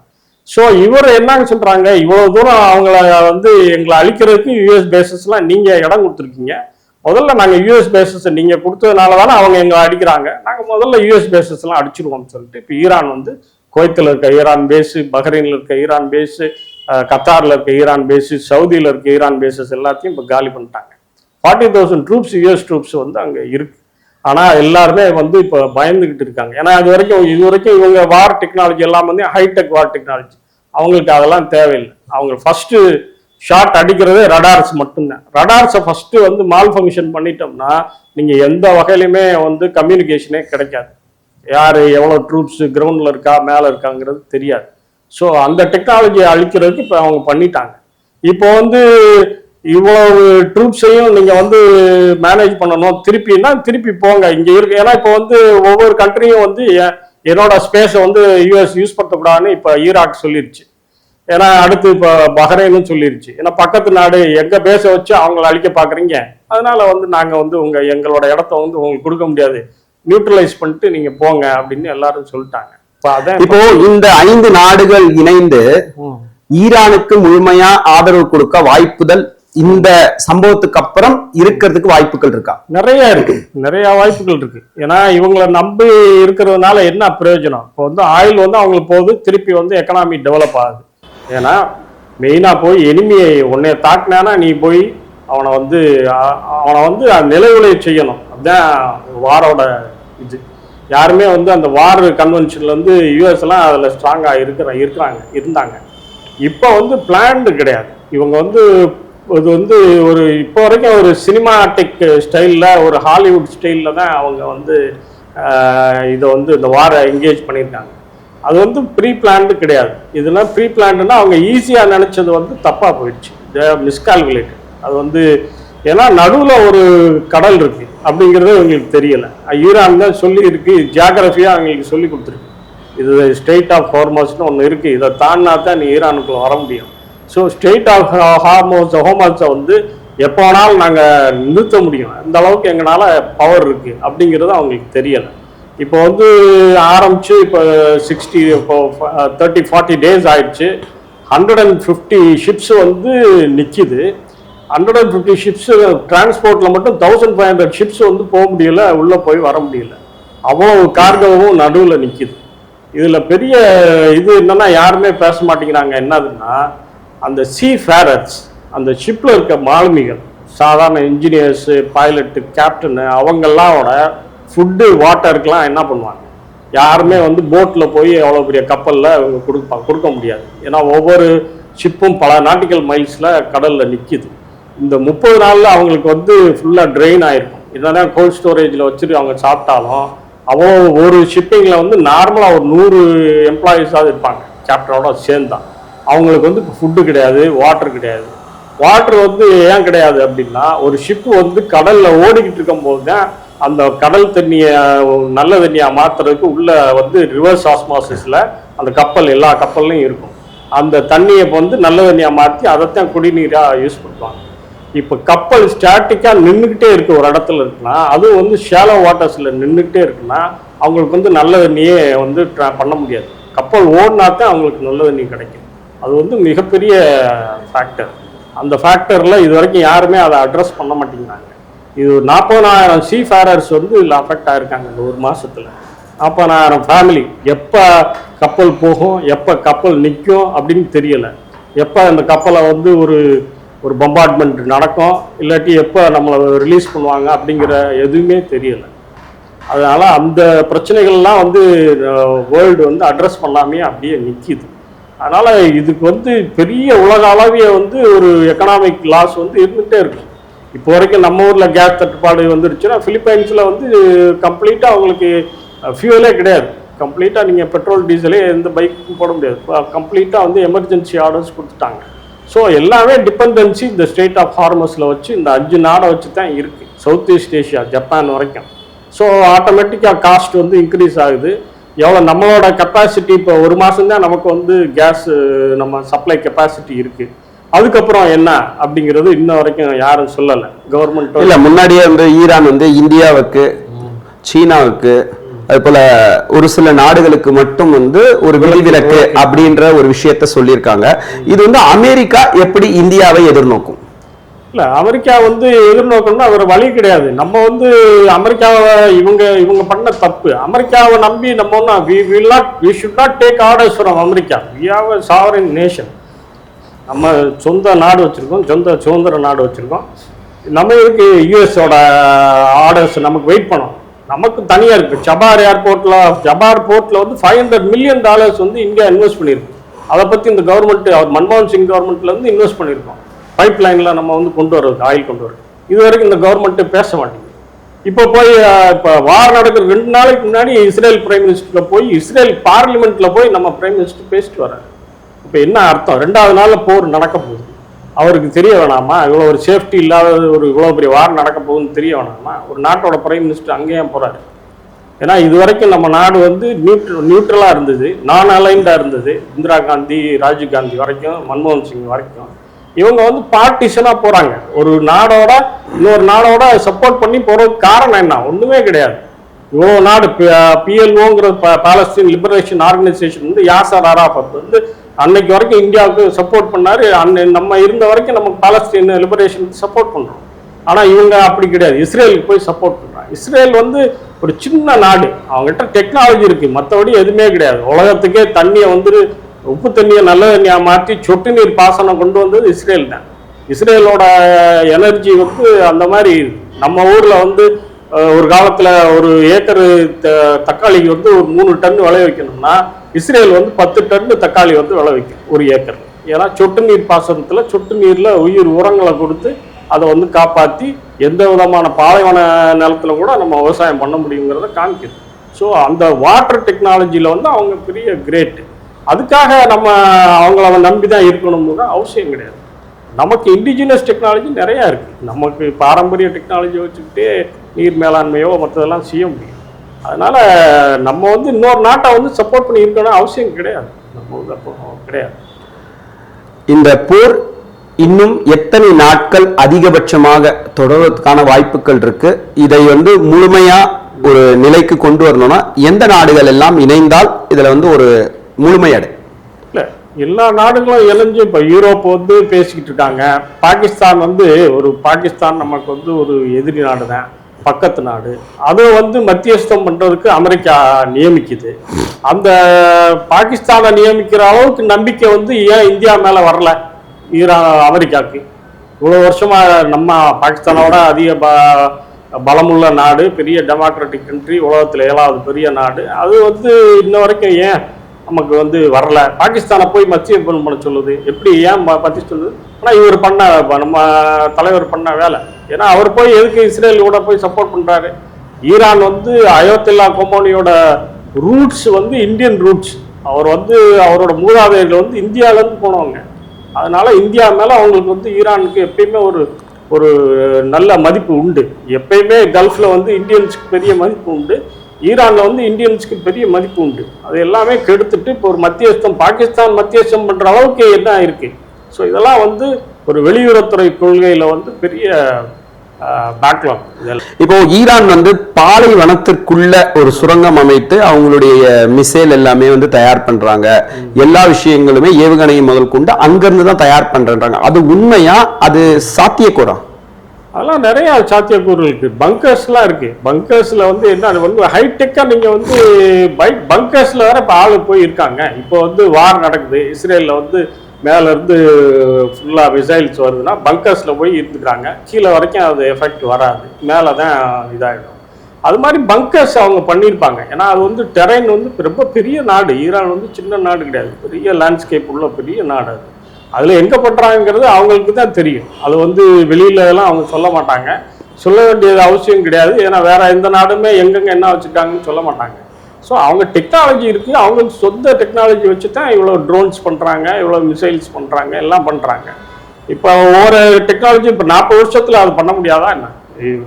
ஸோ இவர் என்னன்னு சொல்றாங்க, இவ்வளவு தூரம் அவங்கள வந்து எங்களை அழிக்கிறதுக்கு யூஎஸ் பேசஸ்லாம் நீங்க இடம் கொடுத்துருக்கீங்க, முதல்ல நாங்கள் யூஎஸ் பேசஸ் நீங்க கொடுத்ததுனால தானே அவங்க எங்களை அடிக்கிறாங்க, நாங்கள் முதல்ல யூஎஸ் பேசஸ்லாம் அடிச்சிருவோம்னு சொல்லிட்டு இப்போ ஈரான் வந்து குவைத்தில் இருக்க ஈரான் பேஸு, பஹ்ரைனில் இருக்க ஈரான் பேஸு, கத்தாரில் இருக்க ஈரான் பேஸு, சவுதியில் இருக்க ஈரான் பேசஸ் எல்லாத்தையும் இப்போ காலி பண்ணிட்டாங்க. 40,000 ட்ரூப்ஸ் யூஎஸ் ட்ரூப்ஸ் வந்து அங்கே இருக்கு. ஆனால் எல்லாருமே வந்து இப்போ பயந்துகிட்டு இருக்காங்க. ஏன்னா இது வரைக்கும் இவங்க வார் டெக்னாலஜி எல்லாம் வந்து ஹைடெக் வார் டெக்னாலஜி, அவங்களுக்கு அதெல்லாம் தேவையில்லை. அவங்க ஃபர்ஸ்ட் ஷாட் அடிக்கிறதே ரடார்ஸ் மட்டும்தான். ரடார்ஸை ஃபர்ஸ்ட் வந்து மால் ஃபங்க்ஷன் பண்ணிட்டோம்னா நீங்க எந்த வகையிலுமே வந்து கம்யூனிகேஷனே கிடைக்காது. யாரு எவ்வளோ ட்ரூப்ஸ் கிரவுண்ட்ல இருக்கா மேலே இருக்காங்கிறது தெரியாது. ஸோ அந்த டெக்னாலஜியை அழிக்கிறதுக்கு இப்போ அவங்க பண்ணிட்டாங்க. இப்போ வந்து இவ்வளவு ட்ரூப்ஸையும் நீங்க வந்து மேனேஜ் பண்ணணும், திருப்பி போங்க இங்க இருக்கு. ஏன்னா இப்போ வந்து ஒவ்வொரு கண்ட்ரியும் வந்து என்னோட ஸ்பேஸை வந்து யூஎஸ் யூஸ் பண்ணக்கூடாதுன்னு இப்போ ஈராக் சொல்லிருச்சு. ஏன்னா அடுத்து இப்போ பஹ்ரைனும் சொல்லிருச்சு. ஏன்னா பக்கத்து நாடு எங்க பேச வச்சு அவங்களை அழிக்க பாக்குறீங்க, அதனால வந்து நாங்க வந்து எங்களோட இடத்த வந்து உங்களுக்கு கொடுக்க முடியாது, நியூட்ரலைஸ் பண்ணிட்டு நீங்க போங்க அப்படின்னு எல்லாரும் சொல்லிட்டாங்க. இப்போ இந்த 5 நாடுகள் இணைந்து ஈரானுக்கு முழுமையா ஆதரவு கொடுக்க வாய்ப்புகள் இந்த சம்பவத்துக்கு அப்புறம் இருக்கிறதுக்கு வாய்ப்புகள் இருக்கா? நிறைய வாய்ப்புகள் இருக்கு. ஏன்னா இவங்களை நம்பி இருக்கிறதுனால என்ன பிரயோஜனம்? இப்போ வந்து ஆயில் வந்து அவங்களுக்கு போகுது, திருப்பி வந்து எக்கனாமி டெவலப் ஆகுது. ஏன்னா மெயினா போய் எனிமியை உன்னைய தாக்குனானா நீ போய் அவனை வந்து நிலைவுலை செய்யணும். அதுதான் வாரோட இது. யாருமே வந்து அந்த வார் கன்வென்ஷன்ல வந்து யூஎஸ் எல்லாம் அதுல ஸ்ட்ராங்கா இருந்தாங்க. இப்போ வந்து பிளான்டு கிடையாது. இவங்க வந்து இது வந்து ஒரு இப்போ வரைக்கும் ஒரு சினிமாட்டிக் ஸ்டைலில், ஒரு ஹாலிவுட் ஸ்டைலில் தான் அவங்க வந்து இதை வந்து இந்த வாரை என்கேஜ் பண்ணியிருக்காங்க. அது வந்து ப்ரீ பிளான்டு கிடையாது. இதெல்லாம் ப்ரீ பிளான்டுன்னா அவங்க ஈஸியாக நினச்சது வந்து தப்பாக போயிடுச்சு, மிஸ்கால்குலேட்டட். அது வந்து ஏன்னா நடுவில் ஒரு கடல் இருக்குது அப்படிங்கிறது அவங்களுக்கு தெரியலை. ஈரான் தான் சொல்லி ஜியாகிரபியாக அவங்களுக்கு சொல்லி கொடுத்துருக்கு. இது ஸ்ட்ரெயிட் ஆஃப் ஹார்மஸ்னு ஒன்று இருக்குது, இதை தாண்டினா தான் நீ ஈரானுக்குள்ள வர முடியும். ஸோ ஸ்டேட் ஆஃப் ஹோமஸை வந்து எப்போ வேணாலும் நாங்கள் நிறுத்த முடியும், அந்த அளவுக்கு எங்களால் பவர் இருக்குது அப்படிங்கிறது அவங்களுக்கு தெரியலை. இப்போ வந்து ஆரம்பித்து இப்போ 30-40 டேஸ் ஆயிடுச்சு. 150 ஷிப்ஸ் வந்து நிற்கிது. 150 ஷிப்ஸ் டிரான்ஸ்போர்ட்டில் மட்டும் 1500 ஷிப்ஸ் வந்து போக முடியல, உள்ளே போய் வர முடியல. அவ்வளோ கார்கோவும் நடுவில் நிற்கிது. இதில் பெரிய இது என்னன்னா யாருமே பேச மாட்டேங்கிறாங்க. என்னதுன்னா அந்த சீஃபேரர்ஸ், அந்த ஷிப்பில் இருக்க மாலுமிகள், சாதாரண இன்ஜினியர்ஸு, பைலட்டு, கேப்டனு, அவங்கெல்லாமோட ஃபுட்டு வாட்டருக்கெலாம் என்ன பண்ணுவாங்க? யாருமே வந்து போட்டில் போய் அவ்வளோ பெரிய கப்பலில் அவங்க கொடுக்க முடியாது. ஏன்னா ஒவ்வொரு ஷிப்பும் பல நாட்டிக்கல் மைல்ஸில் கடலில் நிற்கிது. இந்த 30 நாளில் அவங்களுக்கு வந்து ஃபுல்லாக ட்ரெயின் ஆகிருக்கும். இதெல்லாம் கோல்ட் ஸ்டோரேஜில் வச்சுட்டு அவங்க சாப்பிட்டாலும் அவ்வளோ ஒரு ஷிப்பிங்கில் வந்து நார்மலாக ஒரு 100 எம்ப்ளாயீஸாவது இருப்பாங்க கேப்டனோட சேர்ந்தான். அவங்களுக்கு வந்து ஃபுட்டு கிடையாது, வாட்டர் கிடையாது. வாட்டர் வந்து ஏன் கிடையாது அப்படின்னா, ஒரு ஷிப்பு வந்து கடலில் ஓடிக்கிட்டு இருக்கும் போது தான் அந்த கடல் தண்ணியை நல்ல தண்ணியாக மாற்றுறதுக்கு உள்ள வந்து ரிவர்ஸ் ஆஸ்மாசிஸில் அந்த கப்பல் எல்லா கப்பல்லையும் இருக்கும். அந்த தண்ணியை வந்து நல்ல தண்ணியாக மாற்றி அதைத்தான் குடிநீராக யூஸ் பண்ணுவாங்க. இப்போ கப்பல் ஸ்டாட்டிக்காக நின்றுக்கிட்டே இருக்குது ஒரு இடத்துல இருக்குன்னா, அதுவும் வந்து ஷேலோ வாட்டர்ஸில் நின்றுக்கிட்டே இருக்குன்னா அவங்களுக்கு வந்து நல்ல தண்ணியே வந்து பண்ண முடியாது. கப்பல் ஓடினா தான் அவங்களுக்கு நல்ல தண்ணி கிடைக்கும். அது வந்து மிகப்பெரிய ஃபேக்டர். அந்த ஃபேக்டரில் இது வரைக்கும் யாருமே அதை அட்ரஸ் பண்ண மாட்டேங்கிறாங்க. இது 40,000 சீஃபேரர்ஸ் வந்து இதில் அஃபெக்ட் ஆகிருக்காங்க இந்த ஒரு மாதத்தில். 40,000 ஃபேமிலி. எப்போ கப்பல் போகும், எப்போ கப்பல் நிற்கும் அப்படின்னு தெரியலை. எப்போ அந்த கப்பலை வந்து ஒரு பம்பார்ட்மெண்ட் நடக்கும், இல்லாட்டி எப்போ நம்மளை ரிலீஸ் பண்ணுவாங்க அப்படிங்கிற எதுவுமே தெரியலை. அதனால் அந்த பிரச்சனைகள்லாம் வந்து வேர்ல்டு வந்து அட்ரஸ் பண்ணாமே அப்படியே நிற்கிது. அதனால் இதுக்கு வந்து பெரிய உலக அளவிய வந்து ஒரு எக்கனாமிக் லாஸ் வந்து இருந்துகிட்டே இருக்கும். இப்போ வரைக்கும் நம்ம ஊரில் கேஸ் தட்டுப்பாடு வந்துருச்சுன்னா, பிலிப்பைன்ஸில் வந்து கம்ப்ளீட்டாக அவங்களுக்கு ஃபியூவலே கிடையாது. கம்ப்ளீட்டாக நீங்கள் பெட்ரோல் டீசலே எந்த பைக்கும் போட முடியாது. கம்ப்ளீட்டாக வந்து எமர்ஜென்சி ஆர்டர்ஸ் கொடுத்துட்டாங்க. ஸோ எல்லாமே டிபெண்டன்சி இந்த ஸ்டேட் ஆஃப் ஹார்மஸில் வச்சு இந்த 5 நாடை வச்சு தான் இருக்குது, சவுத் ஈஸ்ட் ஏஷியா, ஜப்பான் வரைக்கும். ஸோ ஆட்டோமேட்டிக்காக காஸ்ட் வந்து இன்க்ரீஸ் ஆகுது. எவ்வளோ நம்மளோட கெப்பாசிட்டி இப்போ ஒரு மாதம் தான் நமக்கு வந்து கேஸ் நம்ம சப்ளை கெப்பாசிட்டி இருக்கு. அதுக்கப்புறம் என்ன அப்படிங்கிறது இன்ன வரைக்கும் யாரும் சொல்லலை கவர்மெண்ட். இல்ல முன்னாடியே வந்து ஈரான் வந்து இந்தியாவுக்கு, சீனாவுக்கு, அது போல ஒரு சில நாடுகளுக்கு மட்டும் வந்து ஒரு விதிவிலக்கு அப்படின்ற ஒரு விஷயத்த சொல்லியிருக்காங்க. இது வந்து அமெரிக்கா எப்படி இந்தியாவை எதிர்நோக்கும்? இல்ல அமெரிக்கா வந்து எதிர்நோக்கணும்னா ஒரு வழி கிடையாது. நம்ம வந்து அமெரிக்காவை இவங்க பண்ண தப்பு. அமெரிக்காவை நம்பி நம்ம ஒன்றும் we should not take orders from America. we have a sovereign nation. நம்ம சொந்த நாடு வச்சிருக்கோம், சுதந்திர நாடு வச்சிருக்கோம். நம்ம இதுக்கு யூஎஸோட ஆர்டர்ஸ் நமக்கு வெயிட் பண்ணோம். நமக்கு தனியாக இருக்கு. ஜபார் போர்ட்ல வந்து $500 million வந்து இந்தியா இன்வெஸ்ட் பண்ணியிருக்கு. அதை பற்றி இந்த கவர்மெண்ட், மன்மோகன் சிங் கவர்மெண்ட்ல இருந்து இன்வெஸ்ட் பண்ணியிருக்கோம். பைப் லைன்ல நம்ம வந்து கொண்டு வர்றது, ஆயில் கொண்டு வர்றது. இது வரைக்கும் இந்த கவர்மெண்ட் பேச மாட்டேங்குது. இப்போ போய் இப்போ வார் நடக்கிற 2 நாளைக்கு முன்னாடி இஸ்ரேல் பிரைம் மினிஸ்டர்ல போய் இஸ்ரேல் பார்லிமெண்ட்ல போய் நம்ம பிரைம் மினிஸ்டர் பேசிட்டு வர்றாரு. இப்போ என்ன அர்த்தம்? 2வது நாள்ல போர் நடக்க போகுது. அவருக்கு தெரிய வேணாமா? இவ்வளோ ஒரு சேஃப்டி இல்லாத ஒரு இவ்வளோ பெரிய வார் நடக்க போகுதுன்னு தெரிய வேணாமா? ஒரு நாட்டோட பிரைம் மினிஸ்டர் அங்கேயே போறாரு. ஏன்னா இது வரைக்கும் நம்ம நாடு வந்து நியூட்ரலா இருந்தது, நான் அலைன்டா இருந்தது. இந்திரா காந்தி, ராஜீவ் காந்தி வரைக்கும், மன்மோகன் சிங் வரைக்கும். இவங்க வந்து பார்ட்டிஷனா போறாங்க. ஒரு நாடோட இன்னொரு நாடோட சப்போர்ட் பண்ணி போறதுக்கு காரணம் என்ன? ஒண்ணுமே கிடையாது. இவ்வளோ நாடு PLOங்கிற பாலஸ்தீன் லிபரேஷன் ஆர்கனைசேஷன் வந்து யாசர் அரஃபாத் வந்து அன்னைக்கு வரைக்கும் இந்தியாவுக்கு சப்போர்ட் பண்ணாரு. நம்ம இருந்த வரைக்கும் நமக்கு பாலஸ்தீன் லிபரேஷனுக்கு சப்போர்ட் பண்றோம். ஆனா இவங்க அப்படி கிடையாது, இஸ்ரேலுக்கு போய் சப்போர்ட் பண்றாங்க. இஸ்ரேல் வந்து ஒரு சின்ன நாடு, அவங்ககிட்ட டெக்னாலஜி இருக்கு, மற்றபடி எதுவுமே கிடையாது. உலகத்துக்கே தண்ணியை வந்து உப்பு தண்ணியை நல்ல தண்ணியா மாற்றி சொட்டு நீர் பாசனம் கொண்டு வந்தது இஸ்ரேல் தான். இஸ்ரேலோட எனர்ஜி வந்து அந்த மாதிரி. நம்ம ஊர்ல வந்து ஒரு காலத்துல ஒரு ஏக்கர் தக்காளிக்கு வந்து ஒரு 3 டன் விளைவிக்கணும்னா இஸ்ரேல் வந்து 10 டன் தக்காளி வந்து விளைவிக்கும் ஒரு ஏக்கர். ஏன்னா சொட்டு நீர் பாசனத்துல சொட்டு நீர்ல உயிர் உரங்களை கொடுத்து அதை வந்து காப்பாற்றி எந்த விதமான பாலைவன நிலத்துல கூட நம்ம விவசாயம் பண்ண முடியுங்கிறத காமிக்குது. ஸோ அந்த வாட்டர் டெக்னாலஜியில் வந்து அவங்க பெரிய கிரேட். அதுக்காக நம்ம அவங்கள நம்பி தான் இருக்கணும்னு அவசியம் கிடையாது. நமக்கு இண்டிஜினஸ் டெக்னாலஜி நிறையா இருக்குது. நமக்கு பாரம்பரிய டெக்னாலஜி வச்சுக்கிட்டே நீர் மேலாண்மையோ மற்றதெல்லாம் செய்ய முடியும். அதனால் நம்ம வந்து இன்னொரு நாட்டை வந்து சப்போர்ட் பண்ணி இருக்கணும் அவசியம் கிடையாது. நம்ம வந்து அப்போ கிடையாது. இந்த போர் இன்னும் எத்தனை நாட்கள் அதிகபட்சமாக தொடர்வதற்கான வாய்ப்புகள் இருக்கு? இதை வந்து முழுமையா ஒரு நிலைக்கு கொண்டு வரணும்னா எந்த நாடுகள் எல்லாம் இணைந்தால் இதுல வந்து ஒரு முழுமையடை? இல்ல எல்லா நாடுகளும் இணைஞ்சு இப்ப யூரோப் வந்து பேசிக்கிட்டு இருக்காங்க. பாகிஸ்தான் வந்து பாகிஸ்தான் நமக்கு வந்து ஒரு எதிரி நாடு தான், பக்கத்து நாடு. அதை வந்து மத்தியஸ்தம் பண்றதுக்கு அமெரிக்கா நியமிக்குது. அந்த பாகிஸ்தானை நியமிக்கிற அளவுக்கு நம்பிக்கை வந்து ஏன் இந்தியா மேல வரல அமெரிக்காவுக்கு? இவ்வளோ வருஷமா நம்ம பாகிஸ்தானோட அதிக பலமுள்ள நாடு, பெரிய டெமோக்ராட்டிக் கண்ட்ரி, உலகத்தில் 7வது பெரிய நாடு. அது வந்து இன்ன வரைக்கும் ஏன் நமக்கு வந்து வரல? பாகிஸ்தானை போய் மத்திய பண்ண சொல்லுது. எப்படி ஏன் பற்றி சொல்லுது? ஆனால் இவர் நம்ம தலைவர் பண்ண வேலை. ஏன்னா அவர் போய் எதுக்கு இஸ்ரேல் கூட போய் சப்போர்ட் பண்ணுறாரு? ஈரான் வந்து அயோத்தில்லா கொமோனியோட ரூட்ஸ் வந்து இந்தியன் ரூட்ஸ். அவர் வந்து அவரோட மூதாதையர்கள் வந்து இந்தியாவிலேருந்து போனவங்க. அதனால இந்தியா மேலே அவங்களுக்கு வந்து ஈரானுக்கு எப்பயுமே ஒரு நல்ல மதிப்பு உண்டு. எப்பயுமே கல்ஃபில் வந்து இந்தியன்ஸுக்கு பெரிய மதிப்பு உண்டு, ஈரானில் வந்து இந்தியன்ஸுக்கு பெரிய மதிப்பு உண்டு. அது எல்லாமே கெடுத்துட்டு இப்போ ஒரு பாகிஸ்தான் மத்தியஸ்தம் பண்ணுற அளவுக்கு என்ன இருக்கு? ஸோ இதெல்லாம் வந்து ஒரு வெளியுறவுத்துறை கொள்கையில் வந்து பெரிய பேக்லாக். இப்போ ஈரான் வந்து பாலைவனத்திற்குள்ள ஒரு சுரங்கம் அமைத்து அவங்களுடைய மிசைல் எல்லாமே வந்து தயார் பண்றாங்க. எல்லா விஷயங்களுமே ஏவுகணையை முதல் கொண்டு அங்கிருந்து தான் தயார் பண்றாங்க. அது உண்மையா? அது சாத்தியக்கூறா? அதெல்லாம் நிறைய சாத்தியக்கூறு இருக்கு. பங்கர்ஸ்லாம் இருக்கு. பங்கர்ஸ்ல வந்து என்ன ஹைடெக்கா நீங்க வந்து பங்கர்ஸ்ல வேற இப்போ ஆளு போய் இருக்காங்க. இப்போ வந்து வார் நடக்குது, இஸ்ரேல்ல வந்து மேல இருந்து ஃபுல்லா மிசைல்ஸ் வருதுன்னா பங்கர்ஸ்ல போய் இருந்துக்கிறாங்க. கீழே வரைக்கும் அது எஃபெக்ட் வராது, மேலே தான் இதாகிடும். அது மாதிரி பங்கர்ஸ் அவங்க பண்ணியிருப்பாங்க. ஏன்னா அது வந்து டெரைன் வந்து ரொம்ப பெரிய நாடு. ஈரான் வந்து சின்ன நாடு கிடையாது, பெரிய லேண்ட்ஸ்கேப் உள்ள பெரிய நாடு. அது அதில் எங்கே பண்ணுறாங்கிறது அவங்களுக்கு தான் தெரியும். அது வந்து வெளியிலலாம் அவங்க சொல்ல மாட்டாங்க, சொல்ல வேண்டியது அவசியம் கிடையாது. ஏன்னா வேற எந்த நாடுமே எங்கெங்கே என்ன வச்சுருக்காங்கன்னு சொல்ல மாட்டாங்க. ஸோ அவங்க டெக்னாலஜி இருக்குது, அவங்களுக்கு சொந்த டெக்னாலஜி வச்சு தான் இவ்வளோ ட்ரோன்ஸ் பண்ணுறாங்க, இவ்வளோ மிசைல்ஸ் பண்ணுறாங்க, எல்லாம் பண்ணுறாங்க. இப்போ ஒவ்வொரு டெக்னாலஜி இப்போ 40 வருஷத்தில் அது பண்ண முடியாதா என்ன?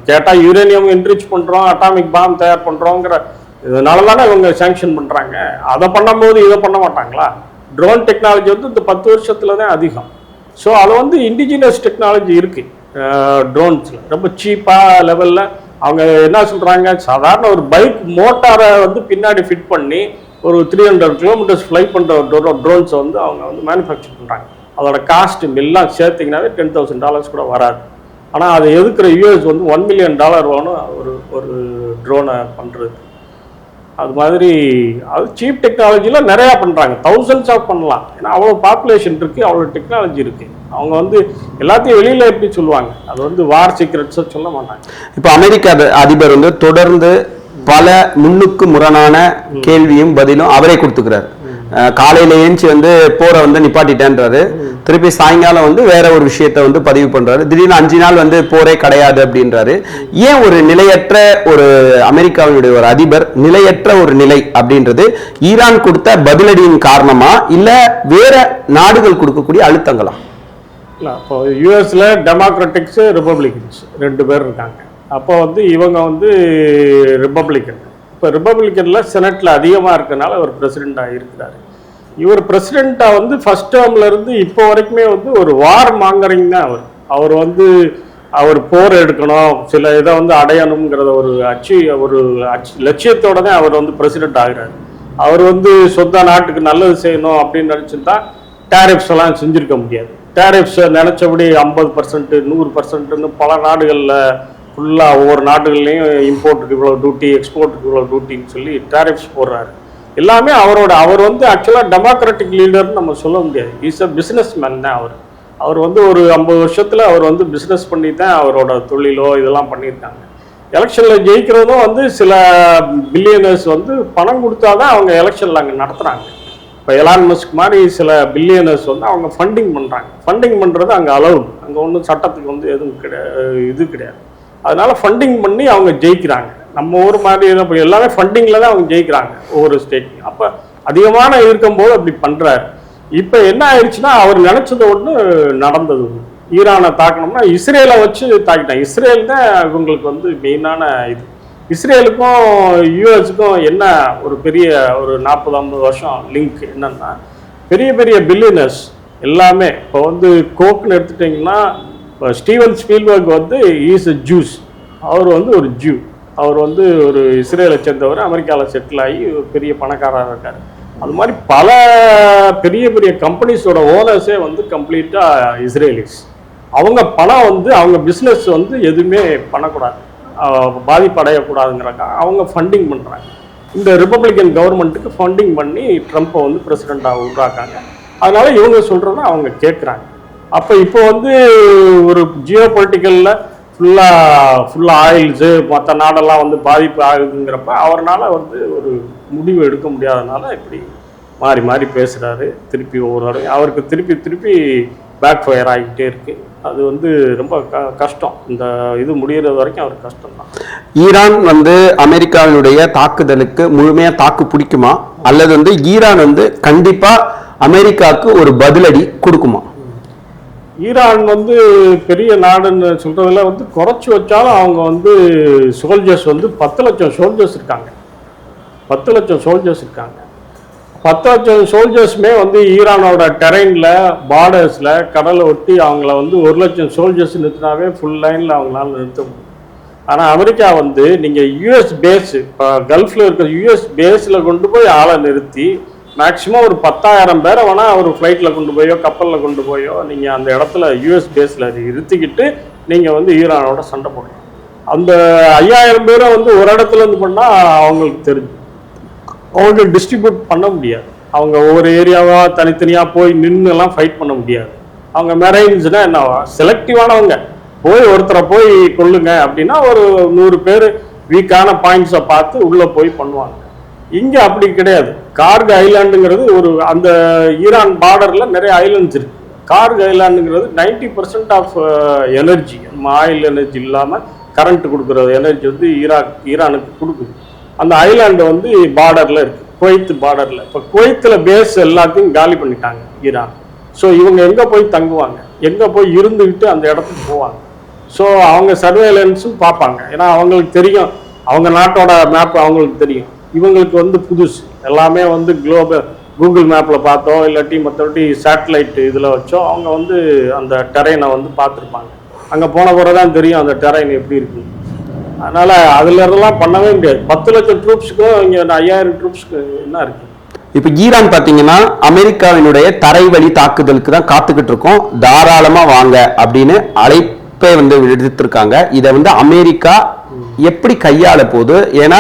கேட்டால் யுரேனியம் என்ரிச் பண்ணுறோம், அட்டாமிக் பாம் தயார் பண்ணுறோங்கிற இதனால தானே இவங்க சாங்ஷன் பண்ணுறாங்க. அதை பண்ணும்போது இதை பண்ண மாட்டாங்களா? ட்ரோன் டெக்னாலஜி வந்து இந்த 10 வருஷத்துல தான் அதிகம். ஸோ அது வந்து இண்டிஜினியஸ் டெக்னாலஜி இருக்குது ட்ரோன்ஸில், ரொம்ப சீப்பாக லெவலில். அவங்க என்ன சொல்கிறாங்க, சாதாரண ஒரு பைக் மோட்டாரை வந்து பின்னாடி ஃபிட் பண்ணி ஒரு 300 கிலோமீட்டர்ஸ் ஃப்ளை பண்ணுற ட்ரோன்ஸை வந்து அவங்க வந்து மேனுஃபேக்சர் பண்ணுறாங்க. அதோட காஸ்ட் எல்லாம் சேர்த்திங்கனாவே $10,000 கூட வராது. ஆனால் அதை எதுக்குற யூஎஸ் வந்து $1 மில்லியன் வேணும் ஒரு ட்ரோனை பண்ணுறது. அது மாதிரி அது சீப் டெக்னாலஜியில் நிறையா பண்ணுறாங்க, தௌசண்ட்ஸ் ஆஃப் பண்ணலாம். ஏன்னா அவ்வளோ பாப்புலேஷன் இருக்குது, அவ்வளோ டெக்னாலஜி இருக்குது. அவங்க வந்து எல்லாத்தையும் வெளியில் எப்படி சொல்லுவாங்க, அது வந்து வார் சீக்ரெட்ஸை சொல்ல மாட்டாங்க. இப்போ அமெரிக்க அதிபர் வந்து தொடர்ந்து பல முன்னுக்கு முரணான கேள்வியும் பதிலும் அவரே கொடுத்துக்கிறார். காலையில ஏஞ்சி வந்து போரை வந்து நிப்பாட்டிட்டேன்றாரு, திருப்பி சாயங்காலம் வந்து வேற ஒரு விஷயத்த வந்து பதிவு பண்றாரு, திடீர்னு 5 நாள் வந்து போரே கிடையாது அப்படின்றாரு. ஏன் ஒரு நிலையற்ற ஒரு அமெரிக்காவினுடைய ஒரு அதிபர் நிலையற்ற ஒரு நிலை அப்படின்றது ஈரான் கொடுத்த பதிலடியின் காரணமா இல்ல வேற நாடுகள் கொடுக்கக்கூடிய அழுத்தங்களா? இல்லை, அப்போ யூஎஸ்ல டெமோக்ராட்டிக்ஸ் ரிப்பப்ளிகன்ஸ் 2 பேர் இருக்காங்க. அப்போ வந்து இவங்க வந்து ரிப்பப்ளிகன். இப்போ ரிப்பப்ளிகனில் செனட்டில் அதிகமாக இருக்கனால அவர் பிரசிடெண்ட்டாக இருக்கிறார். இவர் பிரசிடெண்ட்டாக வந்து ஃபர்ஸ்ட் டேர்ம்ல இருந்து இப்போ வரைக்குமே வந்து ஒரு வார் மாங்கரிங் தான் அவர் வந்து அவர் போர் எடுக்கணும், சில இதை வந்து அடையணுங்கிறத ஒரு லட்சியத்தோட தான் அவர் வந்து பிரசிடெண்ட் ஆகிறார். அவர் வந்து சொந்த நாட்டுக்கு நல்லது செய்யணும் அப்படின்னு நினச்சிருந்தா டேரிஃப்ஸ் எல்லாம் செஞ்சுருக்க முடியாது. டேரிஃப்ஸை நினச்சபடி 50%, 100%ன்னு பல நாடுகளில் ஃபுல்லாக ஒவ்வொரு நாடுகள்லையும் இம்போர்ட்டுக்கு இவ்வளோ டியூட்டி, எக்ஸ்போர்ட்டுக்கு இவ்வளோ டியூட்டின்னு சொல்லி டேரிஃப்ஸ் போடுறாரு. எல்லாமே அவர் வந்து ஆக்சுவலாக டெமோக்ராட்டிக் லீடர்னு நம்ம சொல்ல முடியாது. இஸ் அ பிஸ்னஸ் மேன் தான் அவர் வந்து ஒரு 50 வருஷத்தில் அவர் வந்து பிஸ்னஸ் பண்ணி தான் அவரோட தொழிலோ இதெல்லாம் பண்ணியிருக்காங்க. எலெக்ஷனில் ஜெயிக்கிறதும் வந்து சில பில்லியனர்ஸ் வந்து பணம் கொடுத்தா தான் அவங்க எலெக்ஷனில் அங்கே நடத்துகிறாங்க. இப்போ எலான் மஸ்க் மாதிரி சில பில்லியனர்ஸ் வந்து அவங்க ஃபண்டிங் பண்ணுறாங்க. ஃபண்டிங் பண்ணுறது அங்கே அலவுட், அங்கே ஒன்றும் சட்டத்துக்கு வந்து எதுவும் கிடையாது. அதனால ஃபண்டிங் பண்ணி அவங்க ஜெயிக்கிறாங்க. நம்ம ஊர் மாதிரி இப்போ எல்லாமே ஃபண்டிங்கில் தான் அவங்க ஜெயிக்கிறாங்க ஒவ்வொரு ஸ்டேட்லையும். அப்போ அதிகமான இருக்கும்போது அப்படி பண்ணுறாரு. இப்போ என்ன ஆயிடுச்சுன்னா அவர் நினச்சது ஒன்று நடந்தது. ஈரானை தாக்கணும்னா இஸ்ரேலை வச்சு தாக்கிட்டாங்க. இஸ்ரேல் தான் இவங்களுக்கு வந்து மெயினான இது. இஸ்ரேலுக்கும் யூஎஸுக்கும் என்ன ஒரு பெரிய ஒரு 40-50 வருஷம் லிங்க் என்னன்னா, பெரிய பெரிய பில்லியனர்ஸ் எல்லாமே இப்போ வந்து கோக்குன்னு எடுத்துட்டிங்கன்னா, இப்போ ஸ்டீவன் ஸ்பீல்பர்க் வந்து இஸ் அ ஜூஸ், அவர் வந்து ஒரு ஜூ, அவர் வந்து ஒரு இஸ்ரேலை சேர்ந்தவர், அமெரிக்காவில் செட்டில் ஆகி ஒரு பெரிய பணக்காரராக இருக்கார். அது மாதிரி பல பெரிய பெரிய கம்பெனிஸோட ஓனர்ஸே வந்து கம்ப்ளீட்டாக இஸ்ரேலிஸ். அவங்க பணம் வந்து அவங்க பிஸ்னஸ் வந்து எதுவுமே பண்ணக்கூடாது, பாதிப்படையக்கூடாதுங்கிறாங்க. அவங்க ஃபண்டிங் பண்ணுறாங்க. இந்த ரிப்பப்ளிகன் கவர்மெண்ட்டுக்கு ஃபண்டிங் பண்ணி ட்ரம்ப்பை வந்து பிரசிடெண்ட்டாக உருவாக்காங்க. அதனால இவங்க சொல்கிறத அவங்க கேட்குறாங்க. அப்போ இப்போ வந்து ஒரு ஜியோ பொலிட்டிக்கலில் ஃபுல்லாக ஆயில்ஸு மற்ற நாடெல்லாம் வந்து பாதிப்பு ஆகுதுங்கிறப்ப அவரால் வந்து ஒரு முடிவு எடுக்க முடியாதனால இப்படி மாறி மாறி பேசுகிறாரு. திருப்பி ஒவ்வொரு அவருக்கு திருப்பி பேக் ஃபயர் ஆகிக்கிட்டே இருக்குது. அது வந்து ரொம்ப கஷ்டம். இந்த இது முடிகிறது வரைக்கும் அவருக்கு கஷ்டம் தான். ஈரான் வந்து அமெரிக்காவினுடைய தாக்குதலுக்கு முழுமையாக தாக்கு பிடிக்குமா, அல்லது வந்து ஈரான் வந்து கண்டிப்பாக அமெரிக்காவுக்கு ஒரு பதிலடி கொடுக்குமா? ஈரான் வந்து பெரிய நாடுன்னு சொல்கிறதுல வந்து குறைச்சி வச்சாலும் அவங்க வந்து சோல்ஜர்ஸ் வந்து 10 லட்சம் சோல்ஜர்ஸ் இருக்காங்க. 10 லட்சம் சோல்ஜர்ஸ் இருக்காங்க. 10 லட்சம் சோல்ஜர்ஸுமே வந்து ஈரானோட டெரைனில், பார்டர்ஸில், கடலை ஒட்டி அவங்கள வந்து 1 லட்சம் சோல்ஜர்ஸ் நிறுத்தினாவே ஃபுல் லைனில் அவங்களால நிறுத்த முடியும். ஆனால் அமெரிக்கா வந்து நீங்கள் யூஎஸ் பேஸ், இப்போ கல்ஃபில் இருக்கிற யூஎஸ் பேஸில் கொண்டு போய் ஆளை நிறுத்தி மேக்ஸிமம் ஒரு 10,000 பேரை வேணால் ஒரு ஃப்ளைட்டில் கொண்டு போயோ கப்பலில் கொண்டு போயோ நீங்கள் அந்த இடத்துல யூஎஸ் பேஸில் இருத்திக்கிட்டு நீங்கள் வந்து ஈரானோட சண்டை போடலாம். அந்த 5000 பேரை வந்து ஒரு இடத்துல இருந்து பண்ணால் அவங்களுக்கு தெரிஞ்சு அவங்க டிஸ்ட்ரிபியூட் பண்ண முடியாது. அவங்க ஒவ்வொரு ஏரியாவாக தனித்தனியாக போய் நின்றுலாம் ஃபைட் பண்ண முடியாது. அவங்க மெரைன்ஸ்னா என்ன, செலக்டிவானவங்க போய் ஒருத்தரை போய் கொள்ளுங்க அப்படின்னா ஒரு 100 பேர் வீக்கான பாயிண்ட்ஸை பார்த்து உள்ளே போய் பண்ணுவாங்க. இங்கே அப்படி கிடையாது. கார்க் ஐலாண்டுங்கிறது ஒரு அந்த ஈரான் பார்டரில் நிறைய ஐலாண்ட்ஸ் இருக்குது. கார்க் ஐலாண்டுங்கிறது 90% ஆஃப் எனர்ஜி, ஆயில் எனர்ஜி இல்லாமல் கரண்ட் கொடுக்குற எனர்ஜி வந்து ஈரானுக்கு கொடுக்குது. அந்த ஐலாண்டு வந்து பார்டரில் இருக்குது, குவைத் பார்டரில். இப்போ குவைத்தில் பேஸ் எல்லாத்தையும் காலி பண்ணிட்டாங்க ஈரான். ஸோ இவங்க எங்கே போய் தங்குவாங்க, எங்கே போய் இருந்துக்கிட்டு அந்த இடத்துக்கு போவாங்க. ஸோ அவங்க சர்வேலன்ஸும் பார்ப்பாங்க. ஏன்னா அவங்களுக்கு தெரியும், அவங்க நாட்டோட மேப் அவங்களுக்கு தெரியும். இவங்களுக்கு வந்து புதுசு. எல்லாமே வந்து கூகுள் மேப்பில் பார்த்தோ இல்லாட்டி மற்றபடி சேட்டலைட் இதில் வச்சோ அவங்க வந்து அந்த டெரைனை வந்து பார்த்துருப்பாங்க. அங்கே போன பிறகு தான் தெரியும் அந்த டெரைன் எப்படி இருக்கு. அதனால் அதுல இருந்தெல்லாம் பண்ணவே முடியாது. 10 லட்சம் ட்ரூப்ஸுக்கும் இங்கே 5000 ட்ரூப்ஸுக்கு என்ன இருக்கு? இப்ப ஈரான் பாத்தீங்கன்னா அமெரிக்காவினுடைய தரைவழி தாக்குதலுக்கு தான் காத்துக்கிட்டு இருக்கோம், தாராளமா வாங்க அப்படின்னு அழைப்பை வந்து விடுத்திருக்காங்க. இதை வந்து அமெரிக்கா எப்படி கையாள போகுது? ஏன்னா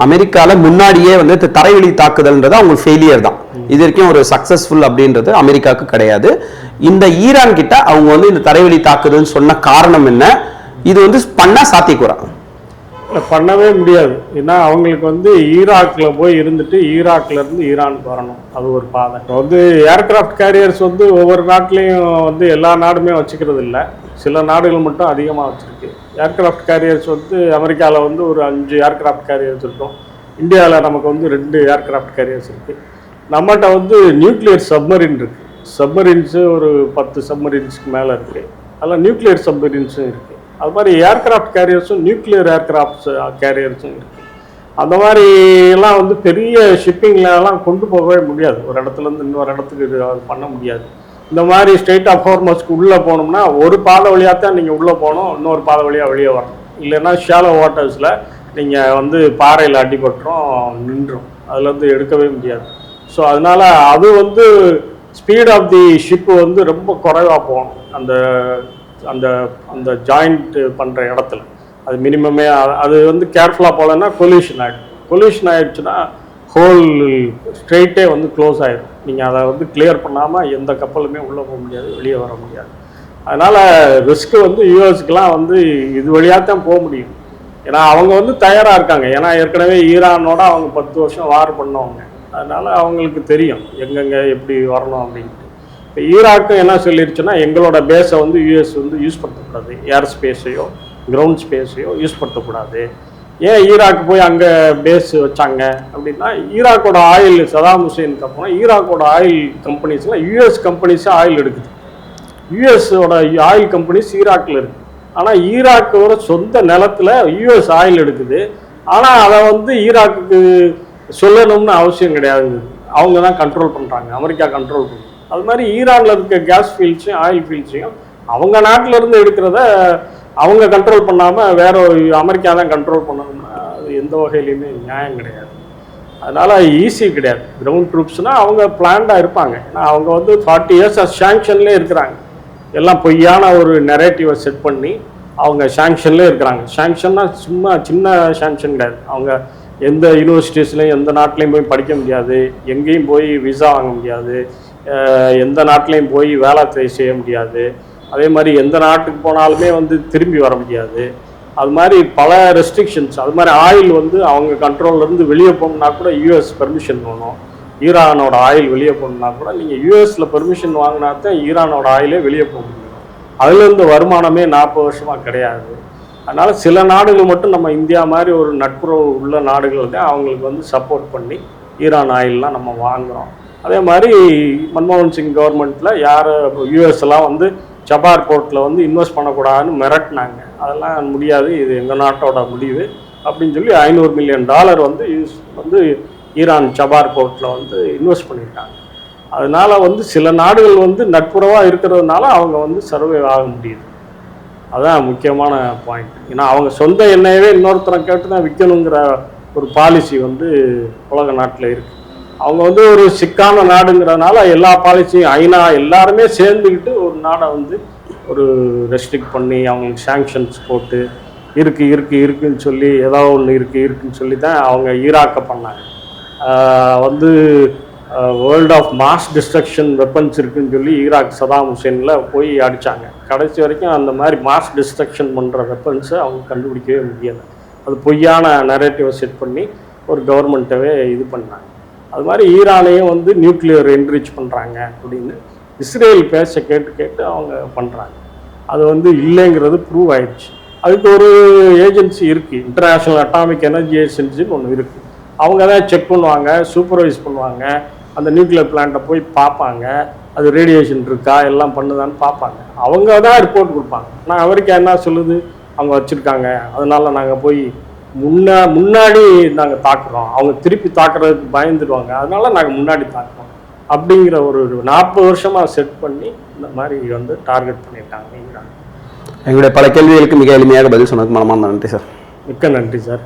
அமெரிக்கால முன்னாடியே வந்து தரைவழி தாக்குதல்ன்றது அவங்க ஃபெயிலியர் தான். இது வரைக்கும் ஒரு சக்சஸ்ஃபுல் அப்படின்றது அமெரிக்காவுக்கு கிடையாது. இந்த ஈரான் கிட்ட அவங்க வந்து இந்த தரைவழி தாக்குதல் சொன்ன காரணம் என்ன? இது வந்து பண்ணா சாத்தியக்கூறா? பண்ணவே முடியாது. ஏன்னா அவங்களுக்கு வந்து ஈராக்ல போய் இருந்துட்டு ஈராக்ல இருந்து ஈரானுக்கு வரணும், அது ஒரு பாதை. வந்து ஏர்கிராஃப்ட் கேரியர்ஸ் வந்து ஒவ்வொரு நாட்டிலையும் வந்து எல்லா நாடுமே வச்சுக்கிறது இல்லை, சில நாடுகள் மட்டும் அதிகமாக வச்சுருக்கு. ஏர்கிராஃப்ட் கேரியர்ஸ் வந்து அமெரிக்காவில் வந்து ஒரு 5 ஏர்கிராஃப்ட் கேரியர்ஸ் இருக்கும். இந்தியாவில் நமக்கு வந்து 2 ஏர்கிராஃப்ட் கேரியர்ஸ் இருக்குது. நம்மகிட்ட வந்து நியூக்ளியர் சப்மரின் இருக்குது. சப்மரின்ஸு ஒரு 10 சப்மரின்ஸ்க்கு மேலே இருக்குது. அதில் நியூக்ளியர் சப்மரின்ஸும் இருக்குது. அது மாதிரி ஏர்கிராஃப்ட் கேரியர்ஸும் நியூக்ளியர் ஏர்கிராஃப்ட் கேரியர்ஸும் இருக்குது. அந்த மாதிரி எல்லாம் வந்து பெரிய ஷிப்பிங்லாம் கொண்டு போகவே முடியாது. ஒரு இடத்துலேருந்து இன்னொரு இடத்துக்கு இது பண்ண முடியாது. இந்த மாதிரி ஸ்ட்ரெயிட் ஆஃப் ஹார்மஸ்க்கு உள்ளே போகணும்னா ஒரு பாதை வழியாக தான் நீங்கள் உள்ளே போகணும், இன்னொரு பாதை வழியாக வெளியே வரணும். இல்லைன்னா ஷாலோ வாட்டர்ஸில் நீங்கள் வந்து பாறையில் அடிபட்டுரும், நின்றும், அதுலேருந்து எடுக்கவே முடியாது. ஸோ அதனால் அது வந்து ஸ்பீட் ஆஃப் தி ஷிப்பு வந்து ரொம்ப குறைவாக போகணும். அந்த அந்த அந்த ஜாயிண்ட் பண்ணுற இடத்துல அது மினிமமே அது வந்து கேர்ஃபுல்லாக போகலன்னா கொல்யூஷன் ஆகிடும். கொல்யூஷன் ஆகிடுச்சுன்னா ஹோல் ஸ்ட்ரெயிட்டே வந்து க்ளோஸ் ஆகிடும். நீங்கள் அதை வந்து கிளியர் பண்ணாமல் எந்த கப்பலுமே உள்ளே போக முடியாது, வெளியே வர முடியாது. அதனால் ரிஸ்க்கு வந்து யூஎஸ்க்கெலாம் வந்து இது வழியாக தான் போக முடியும். ஏன்னா அவங்க வந்து தயாராக இருக்காங்க. ஏன்னா ஏற்கனவே ஈரானோட அவங்க 10 வருஷம் வார் பண்ணவங்க. அதனால் அவங்களுக்கு தெரியும் எங்கெங்கே எப்படி வரணும் அப்படின்ட்டு. இப்போ ஈராக்கும் என்ன சொல்லிடுச்சுன்னா எங்களோட பேஸை வந்து யூஎஸ் வந்து யூஸ் பண்ணக்கூடாது, ஏர் ஸ்பேஸையோ கிரவுண்ட் ஸ்பேஸையோ யூஸ் பண்ணக்கூடாது. ஏன் ஈராக்கு போய் அங்கே பேஸ் வச்சாங்க அப்படின்னா, ஈராக்கோட ஆயில் சதாம் ஹுசேனுக்கு அப்புறம் ஈராக்கோட ஆயில் கம்பெனிஸ்லாம் யூஎஸ் கம்பெனிஸாக ஆயில் எடுக்குது. யூஎஸோட ஆயில் கம்பெனிஸ் ஈராக்கில் இருக்குது. ஆனால் ஈராக்கோட சொந்த நிலத்தில் யூஎஸ் ஆயில் எடுக்குது. ஆனால் அதை வந்து ஈராக்குக்கு சொல்லணும்னு அவசியம் கிடையாது, அவங்க தான் கண்ட்ரோல் பண்ணுறாங்க, அமெரிக்கா கண்ட்ரோல் பண்ணுறாங்க. அது மாதிரி ஈரானில் இருக்க கேஸ் ஃபீல்ட்ஸையும் ஆயில் ஃபீல்ட்ஸையும் அவங்க நாட்டில் இருந்து எடுக்கிறத அவங்க கண்ட்ரோல் பண்ணாமல் வேற அமெரிக்கா தான் கண்ட்ரோல் பண்ணணும்னா அது எந்த வகையிலையுமே நியாயம் கிடையாது. அதனால் ஈஸி கிடையாது. கிரவுண்ட் ட்ரூப்ஸ்னால் அவங்க பிளான்டாக இருப்பாங்க. ஏன்னா அவங்க வந்து 40 இயர்ஸ் சாங்ஷன்லேயே இருக்கிறாங்க. எல்லாம் பொய்யான ஒரு நெரேட்டிவை செட் பண்ணி அவங்க சாங்ஷன்லேயே இருக்கிறாங்க. சாங்ஷன்னா சும்மா சின்ன சாங்ஷன் கிடையாது. அவங்க எந்த யூனிவர்சிட்டிஸ்லையும் எந்த நாட்டிலையும் போய் படிக்க முடியாது, எங்கேயும் போய் விசா வாங்க முடியாது, எந்த நாட்டிலையும் போய் வேலை செய்ய முடியாது. அதே மாதிரி எந்த நாட்டுக்கு போனாலுமே வந்து திரும்பி வர முடியாது. அது மாதிரி பல ரெஸ்ட்ரிக்ஷன்ஸ். அது மாதிரி ஆயில் வந்து அவங்க கண்ட்ரோல்லேருந்து வெளியே போகணுன்னா கூட யூஎஸ் பெர்மிஷன் வேணும். ஈரானோட ஆயில் வெளியே போகணுன்னா கூட நீங்கள் யூஎஸில் பெர்மிஷன் வாங்கினா தான் ஈரானோட ஆயிலே வெளியே போக முடியும். அதுலேருந்து வருமானமே 40 வருஷமாக கிடையாது. அதனால் சில நாடுகள் மட்டும் நம்ம இந்தியா மாதிரி ஒரு நட்புறவு உள்ள நாடுகள் தான் அவங்களுக்கு வந்து சப்போர்ட் பண்ணி ஈரான் ஆயிலெலாம் நம்ம வாங்குகிறோம். அதே மாதிரி மன்மோகன் சிங் கவர்மெண்ட்டில் யார் யூஎஸ் எல்லாம் வந்து சபார் போர்ட்டில் வந்து இன்வெஸ்ட் பண்ணக்கூடாதுன்னு மிரட்டினாங்க. அதெல்லாம் முடியாது, இது எங்கள் நாட்டோட முடிவு அப்படின்னு சொல்லி $500 மில்லியன் வந்து ஈரான் சபார் போர்ட்டில் வந்து இன்வெஸ்ட் பண்ணியிருக்காங்க. அதனால் வந்து சில நாடுகள் வந்து நட்புறவாக இருக்கிறதுனால அவங்க வந்து சர்வே ஆக முடியுது. அதுதான் முக்கியமான பாயிண்ட். ஏன்னா அவங்க சொந்த எண்ணெயவே இன்னொருத்தரை கேட்டு தான் விற்கணுங்கிற ஒரு பாலிசி வந்து உலக நாட்டில் இருக்குது. அவங்க வந்து ஒரு சிக்கான நாடுங்கிறதுனால எல்லா பாலிசியும் ஐநா எல்லாருமே சேர்ந்துக்கிட்டு ஒரு நாடை வந்து ஒரு ரெஸ்ட்ரிக்ட் பண்ணி அவங்களுக்கு சாங்ஷன்ஸ் போட்டு இருக்குன்னு சொல்லி ஏதாவது ஒன்று இருக்குன்னு சொல்லி தான் அவங்க ஈராக்கை பண்ணாங்க. வந்து world of mass destruction weapons இருக்குன்னு சொல்லி ஈராக் சதாம் ஹுசேனில் போய் அடித்தாங்க. கடைசி வரைக்கும் அந்த மாதிரி மாஸ் டிஸ்ட்ரக்ஷன் பண்ணுற வெப்பன்ஸை அவங்க கண்டுபிடிக்கவே முடியலை. அது பொய்யான நரேட்டிவை செட் பண்ணி ஒரு கவர்மெண்ட்டவே இது பண்ணாங்க. அது மாதிரி ஈரானையும் வந்து நியூக்ளியர் என்ரிச் பண்ணுறாங்க அப்படின்னு இஸ்ரேல் பேச கேட்டு அவங்க பண்ணுறாங்க. அது வந்து இல்லைங்கிறது ப்ரூவ் ஆயிடுச்சு. அதுக்கு ஒரு ஏஜென்சி இருக்குது, இன்டர்நேஷ்னல் அட்டாமிக் எனர்ஜி ஏஜென்சின்னு ஒன்று இருக்குது. அவங்க தான் செக் பண்ணுவாங்க, சூப்பர்வைஸ் பண்ணுவாங்க, அந்த நியூக்ளியர் பிளான்ட்டை போய் பார்ப்பாங்க, அது ரேடியேஷன் இருக்கா எல்லாம் பண்ணுதான்னு பார்ப்பாங்க. அவங்க தான் ரிப்போர்ட் கொடுப்பாங்க. ஆனால் அமெரிக்கா என்ன சொல்லுது, அவங்க வச்சுருக்காங்க அதனால் நாங்கள் போய் முன்னாடி நாங்க தாக்குறோம், அவங்க திருப்பி தாக்குறதுக்கு பயந்துடுவாங்க, அதனால நாங்க முன்னாடி தாக்குறோம் அப்படிங்கிற ஒரு 40 வருஷமா செட் பண்ணி இந்த மாதிரி வந்து டார்கெட் பண்ணிட்டாங்க ஈரான். எங்களுடைய பல கேள்விகளுக்கு மிக எளிமையாக பதில் சொன்னதுக்கு மனமார்ந்த நன்றி சார். மிக்க நன்றி சார்.